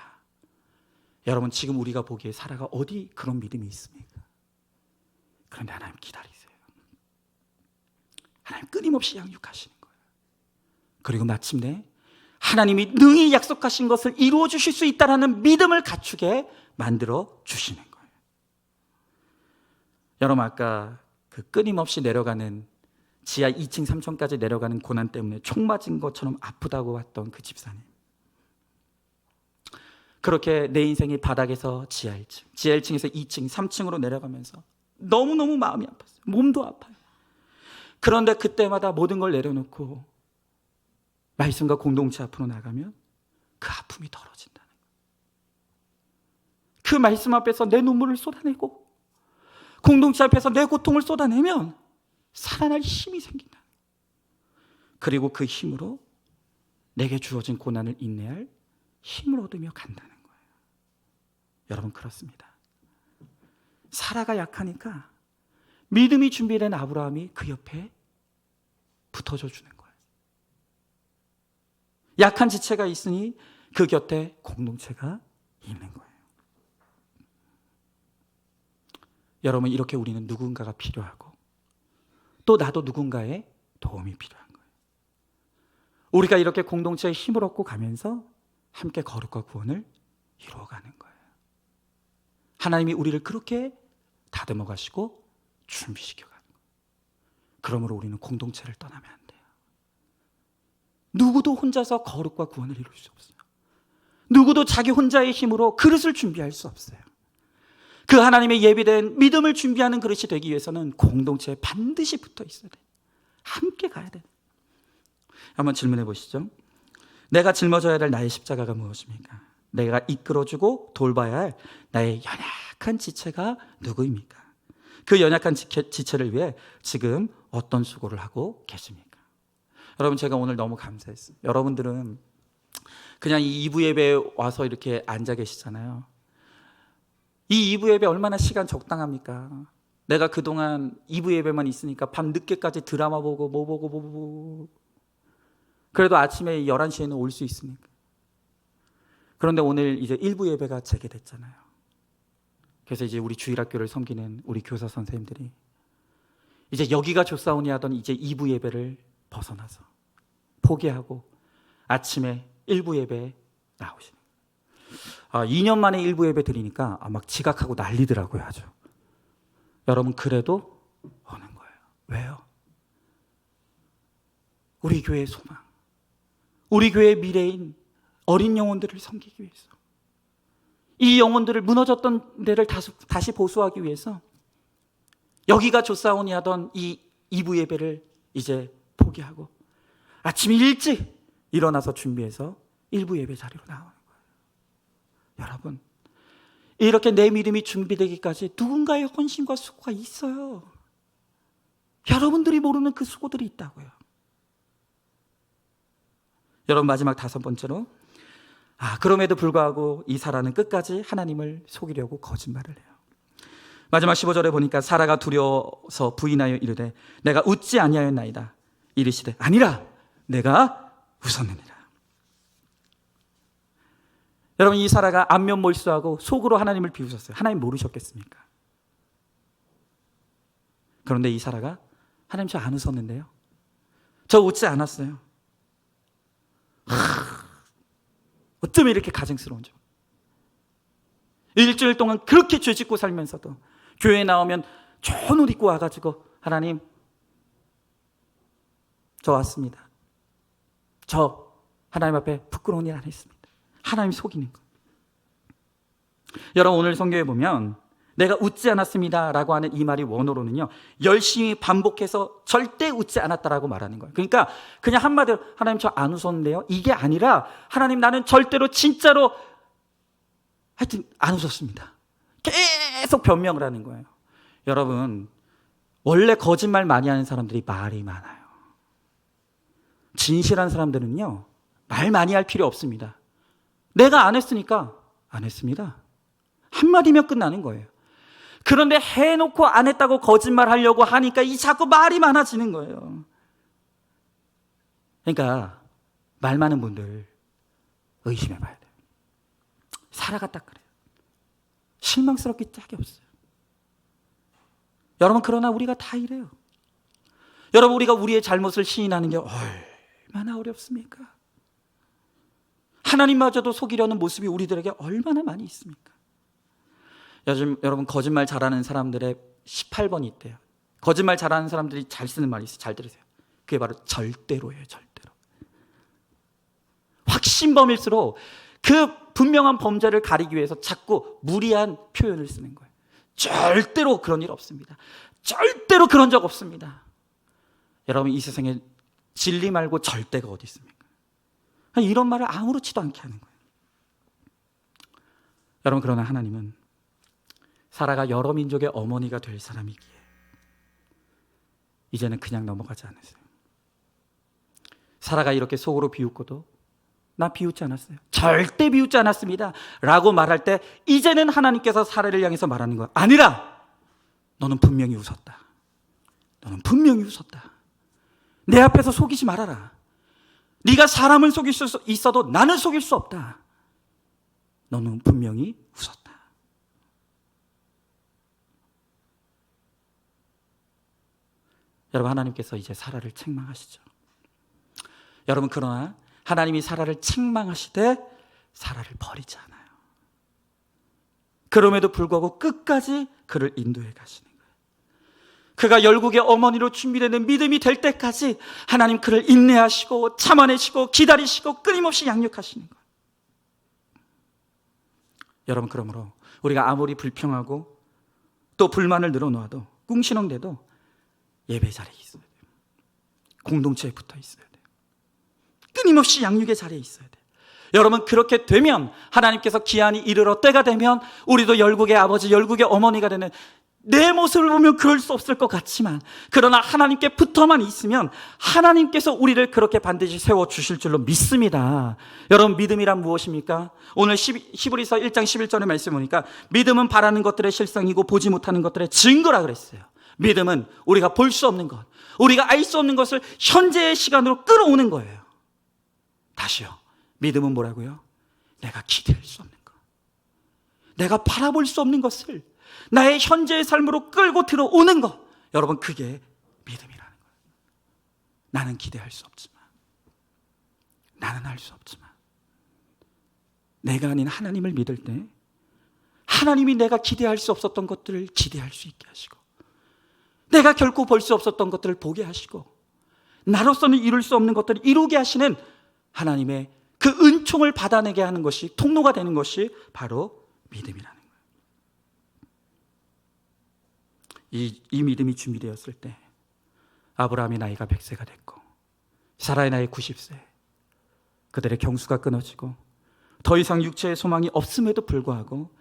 여러분, 지금 우리가 보기에 사라가 어디 그런 믿음이 있습니까? 그런데 하나님 기다리세요. 하나님 끊임없이 양육하시는 거예요. 그리고 마침내 하나님이 능히 약속하신 것을 이루어 주실 수 있다는 믿음을 갖추게 만들어 주시는 거예요. 여러분, 아까 그 끊임없이 내려가는 지하 2층 3층까지 내려가는 고난 때문에 총 맞은 것처럼 아프다고 왔던 그 집사님, 그렇게 내 인생이 바닥에서 지하 1층, 지하 1층에서 2층, 3층으로 내려가면서 너무너무 마음이 아팠어요. 몸도 아파요. 그런데 그때마다 모든 걸 내려놓고 말씀과 공동체 앞으로 나가면 그 아픔이 덜어진다는 거예요. 그 말씀 앞에서 내 눈물을 쏟아내고 공동체 앞에서 내 고통을 쏟아내면 살아날 힘이 생긴다. 그리고 그 힘으로 내게 주어진 고난을 인내할 힘을 얻으며 간다는 거예요. 여러분, 그렇습니다. 사라가 약하니까 믿음이 준비된 아브라함이 그 옆에 붙어줘 주는 거예요. 약한 지체가 있으니 그 곁에 공동체가 있는 거예요. 여러분, 이렇게 우리는 누군가가 필요하고 또 나도 누군가의 도움이 필요한 거예요. 우리가 이렇게 공동체의 힘을 얻고 가면서 함께 거룩과 구원을 이루어가는 거예요. 하나님이 우리를 그렇게 다듬어 가시고 준비시켜 가는 거예요. 그러므로 우리는 공동체를 떠나면 안 돼요. 누구도 혼자서 거룩과 구원을 이룰 수 없어요. 누구도 자기 혼자의 힘으로 그릇을 준비할 수 없어요. 그 하나님의 예비된 믿음을 준비하는 그릇이 되기 위해서는 공동체에 반드시 붙어 있어야 돼요. 함께 가야 돼요. 한번 질문해 보시죠. 내가 짊어져야 될 나의 십자가가 무엇입니까? 내가 이끌어주고 돌봐야 할 나의 연약한 지체가 누구입니까? 그 연약한 지체를 위해 지금 어떤 수고를 하고 계십니까? 여러분, 제가 오늘 너무 감사했어요. 여러분들은 그냥 이 2부 예배에 와서 이렇게 앉아 계시잖아요. 이 2부 예배 얼마나 시간 적당합니까? 내가 그동안 2부 예배만 있으니까 밤 늦게까지 드라마 보고 뭐 보고 그래도 아침에 11시에는 올 수 있으니까. 그런데 오늘 이제 1부 예배가 재개됐잖아요. 그래서 이제 우리 주일학교를 섬기는 우리 교사 선생님들이 이제 여기가 좋사오니 하던 이제 2부 예배를 벗어나서 포기하고 아침에 1부 예배에 나오시는 거예요. 2년 만에 1부 예배 드리니까 막 지각하고 난리더라고요, 아주. 여러분, 그래도 오는 거예요. 왜요? 우리 교회의 소망, 우리 교회의 미래인 어린 영혼들을 섬기기 위해서, 이 영혼들을 무너졌던 데를 다시 보수하기 위해서 여기가 좋사오니 하던 이 2부 예배를 이제 포기하고 아침 일찍 일어나서 준비해서 1부 예배 자리로 나오는 거예요. 여러분, 이렇게 내 믿음이 준비되기까지 누군가의 헌신과 수고가 있어요. 여러분들이 모르는 그 수고들이 있다고요. 여러분, 마지막 5번째로, 그럼에도 불구하고 이 사라는 끝까지 하나님을 속이려고 거짓말을 해요. 마지막 15절에 보니까 사라가 두려워서 부인하여 이르되 내가 웃지 아니하였나이다. 이르시되 아니라 내가 웃었느니라. 여러분, 이 사라가 안면몰수하고 속으로 하나님을 비웃었어요. 하나님 모르셨겠습니까? 그런데 이 사라가 하나님 저 안 웃었는데요. 저 웃지 않았어요. 어쩜 이렇게 가증스러운지. 일주일 동안 그렇게 죄 짓고 살면서도 교회에 나오면 좋은 옷 입고 와가지고 하나님, 저 왔습니다. 저 하나님 앞에 부끄러운 일 안 했습니다. 하나님 속이는 거. 여러분, 오늘 성경에 보면 내가 웃지 않았습니다 라고 하는 이 말이 원어로는요, 열심히 반복해서 절대 웃지 않았다라고 말하는 거예요. 그러니까 그냥 한마디로 하나님 저 안 웃었는데요, 이게 아니라 하나님 나는 절대로 진짜로 하여튼 안 웃었습니다. 계속 변명을 하는 거예요. 여러분, 원래 거짓말 많이 하는 사람들이 말이 많아요. 진실한 사람들은요, 말 많이 할 필요 없습니다. 내가 안 했으니까 안 했습니다. 한마디면 끝나는 거예요. 그런데 해놓고 안 했다고 거짓말 하려고 하니까 이 자꾸 말이 많아지는 거예요. 그러니까 말 많은 분들 의심해 봐야 돼요. 살아가 딱 그래요. 실망스럽기 짝이 없어요. 여러분, 그러나 우리가 다 이래요. 여러분, 우리가 우리의 잘못을 시인하는 게 얼마나 어렵습니까? 하나님마저도 속이려는 모습이 우리들에게 얼마나 많이 있습니까? 요즘 여러분, 거짓말 잘하는 사람들의 18번이 있대요. 거짓말 잘하는 사람들이 잘 쓰는 말이 있어요. 잘 들으세요. 그게 바로 절대로예요. 절대로. 확신범일수록 그 분명한 범죄를 가리기 위해서 자꾸 무리한 표현을 쓰는 거예요. 절대로 그런 일 없습니다. 절대로 그런 적 없습니다. 여러분, 이 세상에 진리 말고 절대가 어디 있습니까? 이런 말을 아무렇지도 않게 하는 거예요. 여러분, 그러나 하나님은 사라가 여러 민족의 어머니가 될 사람이기에 이제는 그냥 넘어가지 않으세요. 사라가 이렇게 속으로 비웃고도 나 비웃지 않았어요, 절대 비웃지 않았습니다 라고 말할 때 이제는 하나님께서 사라를 향해서 말하는 거야. 아니라 너는 분명히 웃었다. 너는 분명히 웃었다. 내 앞에서 속이지 말아라. 네가 사람을 속일 수 있어도 나는 속일 수 없다. 너는 분명히 웃었다. 여러분, 하나님께서 이제 사라를 책망하시죠. 여러분, 그러나 하나님이 사라를 책망하시되 사라를 버리지 않아요. 그럼에도 불구하고 끝까지 그를 인도해 가시는 거예요. 그가 열국의 어머니로 준비되는 믿음이 될 때까지 하나님 그를 인내하시고 참아내시고 기다리시고 끊임없이 양육하시는 거예요. 여러분, 그러므로 우리가 아무리 불평하고 또 불만을 늘어놓아도 꿍시렁대도 예배 자리에 있어야 돼요. 공동체에 붙어 있어야 돼요. 끊임없이 양육의 자리에 있어야 돼요. 여러분, 그렇게 되면 하나님께서 기한이 이르러 때가 되면 우리도 열국의 아버지, 열국의 어머니가 되는, 내 모습을 보면 그럴 수 없을 것 같지만 그러나 하나님께 붙어만 있으면 하나님께서 우리를 그렇게 반드시 세워주실 줄로 믿습니다. 여러분, 믿음이란 무엇입니까? 오늘 히브리서 1장 11절의 말씀 보니까 믿음은 바라는 것들의 실상이고 보지 못하는 것들의 증거라 그랬어요. 믿음은 우리가 볼 수 없는 것, 우리가 알 수 없는 것을 현재의 시간으로 끌어오는 거예요. 다시요, 믿음은 뭐라고요? 내가 기대할 수 없는 것, 내가 바라볼 수 없는 것을 나의 현재의 삶으로 끌고 들어오는 것. 여러분, 그게 믿음이라는 거예요. 나는 기대할 수 없지만, 나는 알 수 없지만 내가 아닌 하나님을 믿을 때 하나님이 내가 기대할 수 없었던 것들을 기대할 수 있게 하시고, 내가 결코 볼 수 없었던 것들을 보게 하시고, 나로서는 이룰 수 없는 것들을 이루게 하시는 하나님의 그 은총을 받아내게 하는 것이, 통로가 되는 것이 바로 믿음이라는 거예요. 이 믿음이 준비되었을 때 아브라함의 나이가 100세가 됐고 사라의 나이 90세, 그들의 경수가 끊어지고 더 이상 육체의 소망이 없음에도 불구하고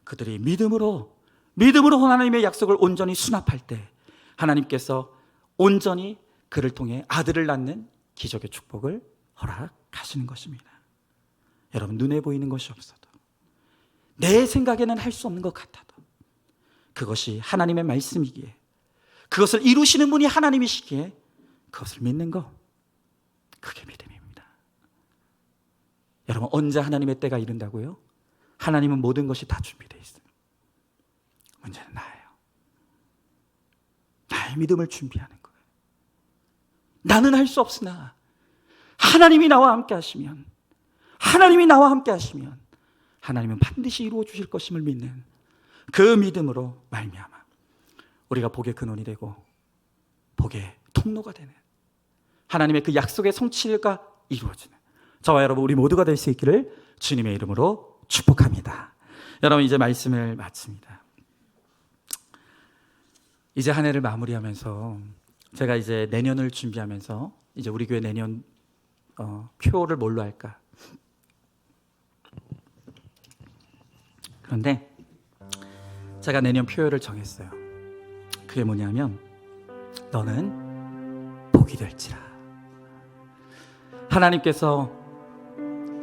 그들이 믿음으로 하나님의 약속을 온전히 수납할 때 하나님께서 온전히 그를 통해 아들을 낳는 기적의 축복을 허락하시는 것입니다. 여러분, 눈에 보이는 것이 없어도, 내 생각에는 할 수 없는 것 같아도 그것이 하나님의 말씀이기에, 그것을 이루시는 분이 하나님이시기에 그것을 믿는 것, 그게 믿음입니다. 여러분, 언제 하나님의 때가 이른다고요? 하나님은 모든 것이 다 준비되어 있어요. 문제는 나예요. 나의 믿음을 준비하는 거예요. 나는 할 수 없으나 하나님이 나와 함께 하시면, 하나님이 나와 함께 하시면 하나님은 반드시 이루어 주실 것임을 믿는 그 믿음으로 말미암아 우리가 복의 근원이 되고 복의 통로가 되는 하나님의 그 약속의 성취가 이루어지는 저와 여러분 우리 모두가 될 수 있기를 주님의 이름으로 축복합니다. 여러분, 이제 말씀을 마칩니다. 이제 한 해를 마무리하면서 제가 이제 내년을 준비하면서 이제 우리 교회 내년 표를 뭘로 할까? 그런데 제가 내년 표를 정했어요. 그게 뭐냐면 너는 복이 될지라. 하나님께서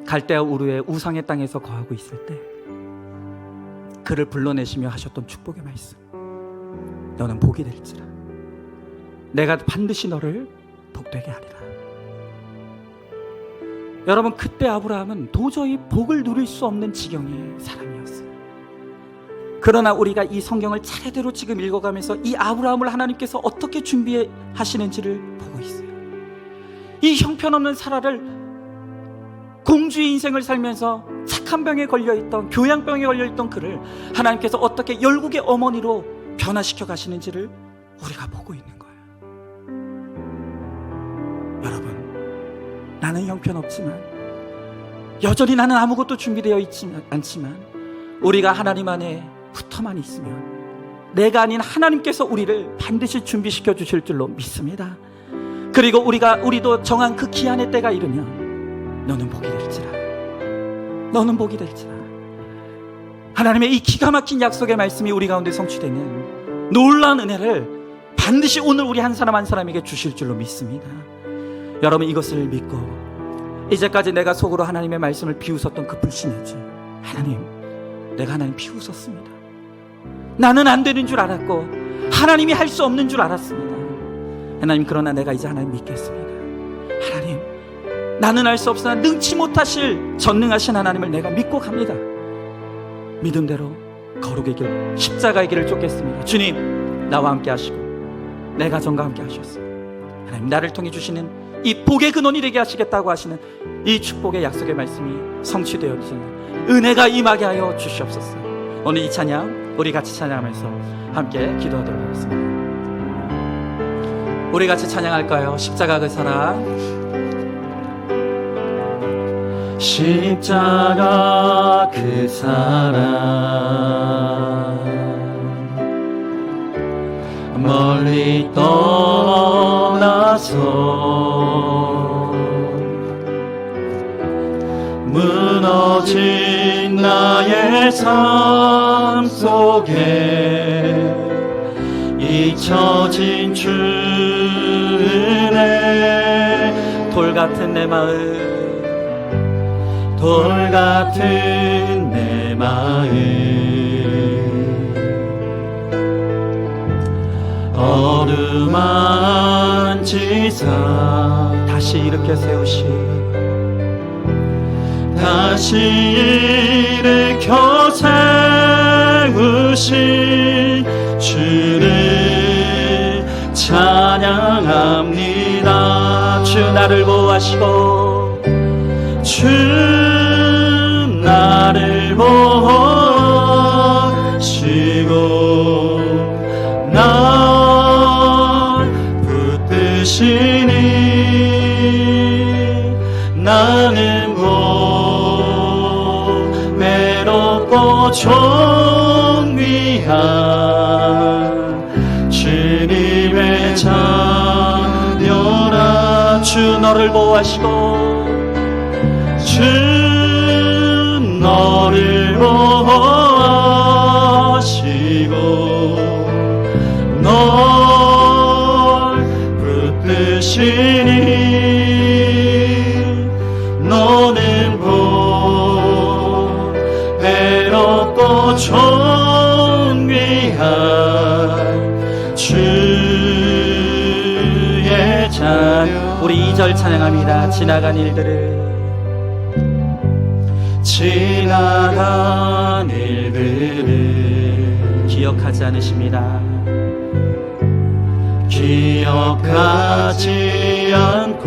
갈대아 우르의 우상의 땅에서 거하고 있을 때 그를 불러내시며 하셨던 축복의 말씀, 너는 복이 될지라. 내가 반드시 너를 복되게 하리라. 여러분, 그때 아브라함은 도저히 복을 누릴 수 없는 지경의 사람이었어요. 그러나 우리가 이 성경을 차례대로 지금 읽어가면서 이 아브라함을 하나님께서 어떻게 준비하시는지를 보고 있어요. 이 형편없는 사라를 공주의 인생을 살면서 착한 병에 걸려있던, 교양병에 걸려있던 그를 하나님께서 어떻게 열국의 어머니로 변화시켜 가시는지를 우리가 보고 있는 거예요. 여러분, 나는 형편없지만, 여전히 나는 아무것도 준비되어 있지 않지만 우리가 하나님 안에 붙어만 있으면 내가 아닌 하나님께서 우리를 반드시 준비시켜 주실 줄로 믿습니다. 그리고 우리도 정한 그 기한의 때가 이르면 너는 복이 될지라, 너는 복이 될지라. 하나님의 이 기가 막힌 약속의 말씀이 우리 가운데 성취되는 놀라운 은혜를 반드시 오늘 우리 한 사람 한 사람에게 주실 줄로 믿습니다. 여러분, 이것을 믿고 이제까지 내가 속으로 하나님의 말씀을 비웃었던 그 불신의 죄, 하나님, 내가 하나님 비웃었습니다. 나는 안 되는 줄 알았고 하나님이 할 수 없는 줄 알았습니다. 하나님, 그러나 내가 이제 하나님 믿겠습니다. 하나님, 나는 할 수 없으나 능치 못하실 전능하신 하나님을 내가 믿고 갑니다. 믿음대로 거룩의 길, 십자가의 길을 쫓겠습니다. 주님, 나와 함께 하시고 내 가정과 함께 하셨어요. 하나님, 나를 통해 주시는 이 복의 근원이 되게 하시겠다고 하시는 이 축복의 약속의 말씀이 성취되어지는 은혜가 임하게 하여 주시옵소서. 오늘 이 찬양 우리 같이 찬양하면서 함께 기도하도록 하겠습니다. 우리 같이 찬양할까요? 십자가 그 사랑, 십자가 그 사랑, 멀리 떠나서 무너진 나의 삶 속에 잊혀진 주 은혜, 돌 같은 내 마음, 돌 같은 내 마음, 어루만지사 다시 일으켜 세우시, 다시 일으켜 세우신 주를 찬양합니다. 주 나를 보호하시고, 주 나를 보호하시고 날 붙드시니 나는 외롭고 존귀한 주님의 자녀라. 주 너를 보호하시고, 주 너를 보호하시고 널 붙드시니 너는 외롭고 존귀한 주의 자녀. 우리 2절 찬양합니다. 지나간 일들을, 지나간 일들을 기억하지 않으십니다. 기억하지 않고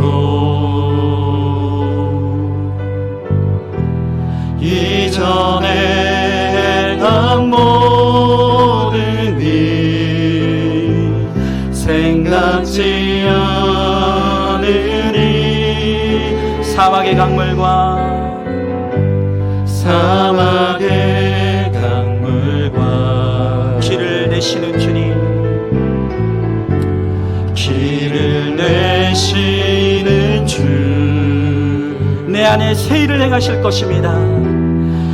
안에 새 일을 행하실 것입니다.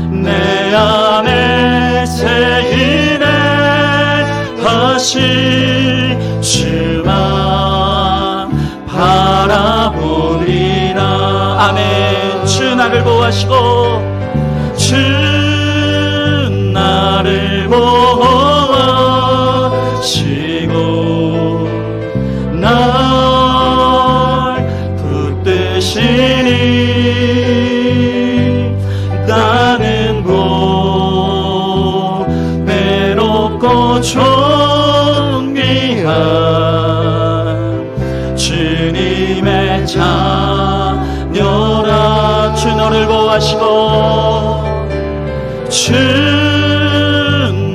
내 안에 새 일을 하실 주만 바라보리라. 아멘. 주 나를 보호하시고 주 나를 보호하시고 날 붙드시니 나는 외롭고 존귀한 주님의 자녀라. 주 너를 보호하시고 주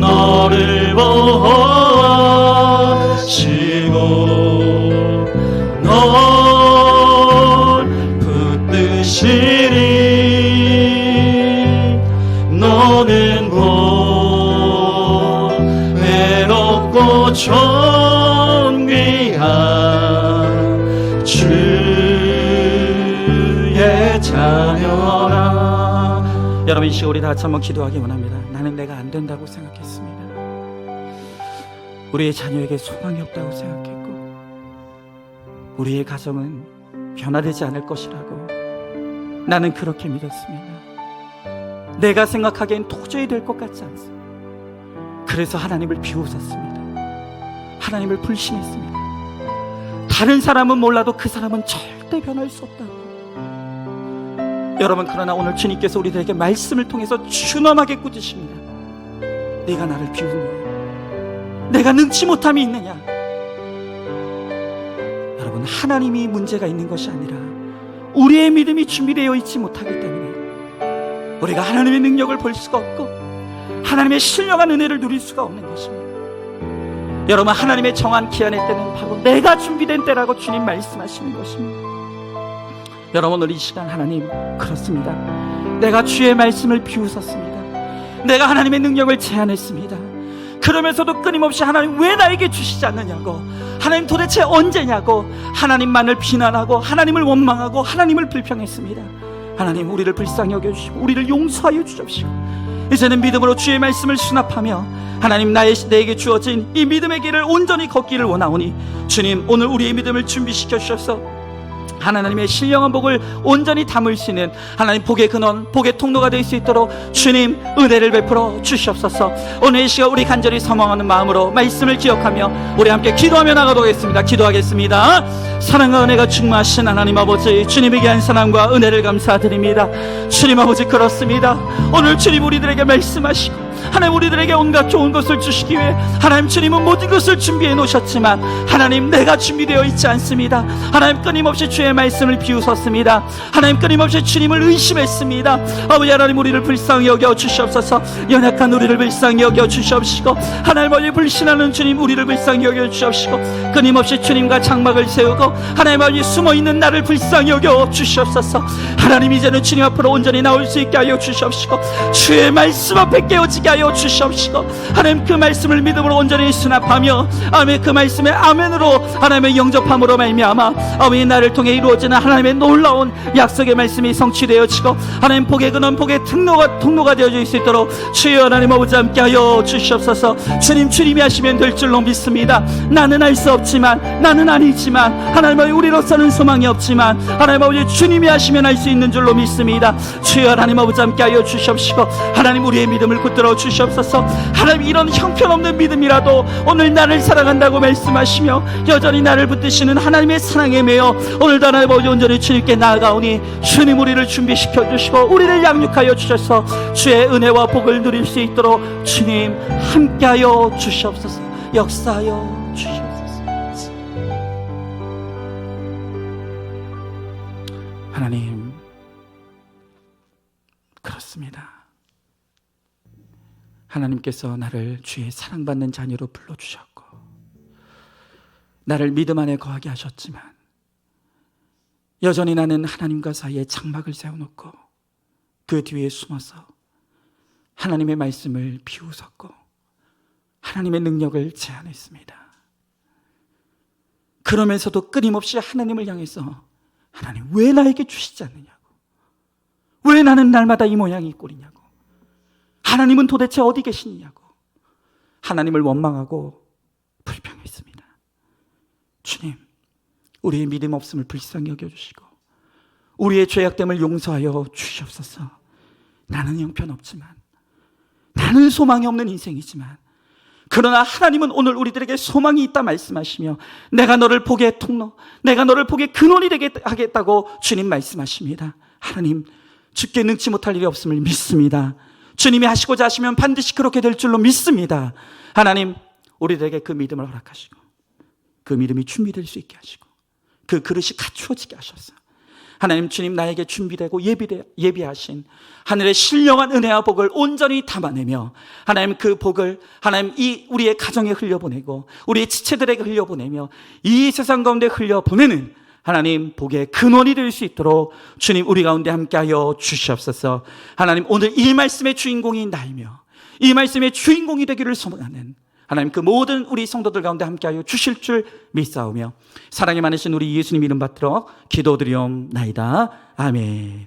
너를 보호하시고 널 붙드시니 너는 외롭고 존귀한 주의 자녀라. 여러분, 이 시간 우리 다 같이 한번 기도하기 원합니다. 나는 내가 안 된다고 생각했습니다. 우리의 자녀에게 소망이 없다고 생각했고, 우리의 가정은 변화되지 않을 것이라고 나는 그렇게 믿었습니다. 내가 생각하기엔 도저히 될 것 같지 않습니다. 그래서 하나님을 비웃었습니다. 하나님을 불신했습니다. 다른 사람은 몰라도 그 사람은 절대 변할 수 없다고. 여러분, 그러나 오늘 주님께서 우리들에게 말씀을 통해서 준엄하게 꾸짖습니다. 네가 나를 비웃느냐? 내가 능치 못함이 있느냐? 여러분, 하나님이 문제가 있는 것이 아니라 우리의 믿음이 준비되어 있지 못하기 때문에 우리가 하나님의 능력을 볼 수가 없고 하나님의 신령한 은혜를 누릴 수가 없는 것입니다. 여러분, 하나님의 정한 기한의 때는 바로 내가 준비된 때라고 주님 말씀하시는 것입니다. 여러분, 오늘 이 시간 하나님, 그렇습니다. 내가 주의 말씀을 비웃었습니다. 내가 하나님의 능력을 제한했습니다. 그러면서도 끊임없이 하나님 왜 나에게 주시지 않느냐고, 하나님 도대체 언제냐고 하나님만을 비난하고 하나님을 원망하고 하나님을 불평했습니다. 하나님, 우리를 불쌍히 여겨주시고 우리를 용서하여 주십시오. 이제는 믿음으로 주의 말씀을 수납하며 하나님, 내게 주어진 이 믿음의 길을 온전히 걷기를 원하오니 주님, 오늘 우리의 믿음을 준비시켜 주셔서 하나님의 신령한 복을 온전히 담을 수 있는 하나님 복의 근원, 복의 통로가 될 수 있도록 주님 은혜를 베풀어 주시옵소서. 오늘 이 시간 우리 간절히 사모하는 마음으로 말씀을 기억하며 우리 함께 기도하며 나가도록 하겠습니다. 기도하겠습니다. 사랑과 은혜가 충만하신 하나님 아버지, 주님에게 한 사랑과 은혜를 감사드립니다. 주님 아버지, 그렇습니다. 오늘 주님 우리들에게 말씀하시고 하나님 우리들에게 온갖 좋은 것을 주시기 위해 하나님 주님은 모든 것을 준비해 놓으셨지만 하나님, 내가 준비되어 있지 않습니다. 하나님, 끊임없이 주의 말씀을 비웃었습니다. 하나님, 끊임없이 주님을 의심했습니다. 아버지 하나님, 우리를 불쌍히 여겨 주시옵소서. 연약한 우리를 불쌍히 여겨 주시옵시고 하나님, 아버지 불신하는 주님 우리를 불쌍히 여겨 주시옵시고 끊임없이 주님과 장막을 세우고 하나님 아버지 숨어있는 나를 불쌍히 여겨 주시옵소서. 하나님, 이제는 주님 앞으로 온전히 나올 수 있게 하여 주시옵시고 주의 말씀 앞에 깨어지게 하여 주시옵시고 하나님, 그 말씀을 믿음으로 온전히 수납하며 아멘, 그 말씀에 아멘으로 하나님의 영접함으로 말미암아 아멘, 나를 통해 이루어지는 하나님의 놀라운 약속의 말씀이 성취되어지고 하나님, 복의 근원, 복의 통로가 되어질 수 있도록 주여 하나님 아버지 함께하여 주시옵소서. 주님, 주님이 하시면 될 줄로 믿습니다. 나는 할 수 없지만, 나는 아니지만 하나님 아버지, 우리로서는 소망이 없지만 하나님 아버지 주님이 하시면 할 수 있는 줄로 믿습니다. 주여 하나님 아버지 함께하여 주시옵시고 하나님, 우리의 믿음을 붙들어 주시옵소서. 하나님, 이런 형편없는 믿음이라도 오늘 나를 사랑한다고 말씀하시며 여전히 나를 붙드시는 하나님의 사랑에 매여 오늘도 하나님 아버지 온전히 주님께 나아가오니 주님, 우리를 준비시켜 주시고 우리를 양육하여 주셔서 주의 은혜와 복을 누릴 수 있도록 주님 함께하여 주시옵소서. 역사하여 주시옵소서. 하나님, 그렇습니다. 하나님께서 나를 주의 사랑받는 자녀로 불러주셨고 나를 믿음 안에 거하게 하셨지만 여전히 나는 하나님과 사이에 장막을 세워놓고 그 뒤에 숨어서 하나님의 말씀을 비웃었고 하나님의 능력을 제한했습니다. 그러면서도 끊임없이 하나님을 향해서 하나님, 왜 나에게 주시지 않느냐고 왜 나는 날마다 이 모양이 이 꼴이냐고. 하나님은 도대체 어디 계시느냐고. 하나님을 원망하고 불평했습니다. 주님, 우리의 믿음 없음을 불쌍히 여겨주시고 우리의 죄악됨을 용서하여 주시옵소서. 나는 형편없지만, 나는 소망이 없는 인생이지만, 그러나 하나님은 오늘 우리들에게 소망이 있다 말씀하시며 내가 너를 복의 통로, 내가 너를 복의 근원이 되게 하겠다고 주님 말씀하십니다. 하나님, 주께 능치 못할 일이 없음을 믿습니다. 주님이 하시고자 하시면 반드시 그렇게 될 줄로 믿습니다. 하나님, 우리들에게 그 믿음을 허락하시고 그 믿음이 준비될 수 있게 하시고 그 그릇이 갖추어지게 하셔서 하나님, 주님 나에게 준비되고 예비하신 하늘의 신령한 은혜와 복을 온전히 담아내며 하나님, 그 복을 하나님 이 우리의 가정에 흘려보내고 우리의 지체들에게 흘려보내며 이 세상 가운데 흘려보내는 하나님 복의 근원이 될 수 있도록 주님 우리 가운데 함께하여 주시옵소서. 하나님, 오늘 이 말씀의 주인공이 나이며 이 말씀의 주인공이 되기를 소망하는 하나님, 그 모든 우리 성도들 가운데 함께하여 주실 줄 믿사오며 사랑이 많으신 우리 예수님 이름 받들어 기도드리옵나이다. 아멘.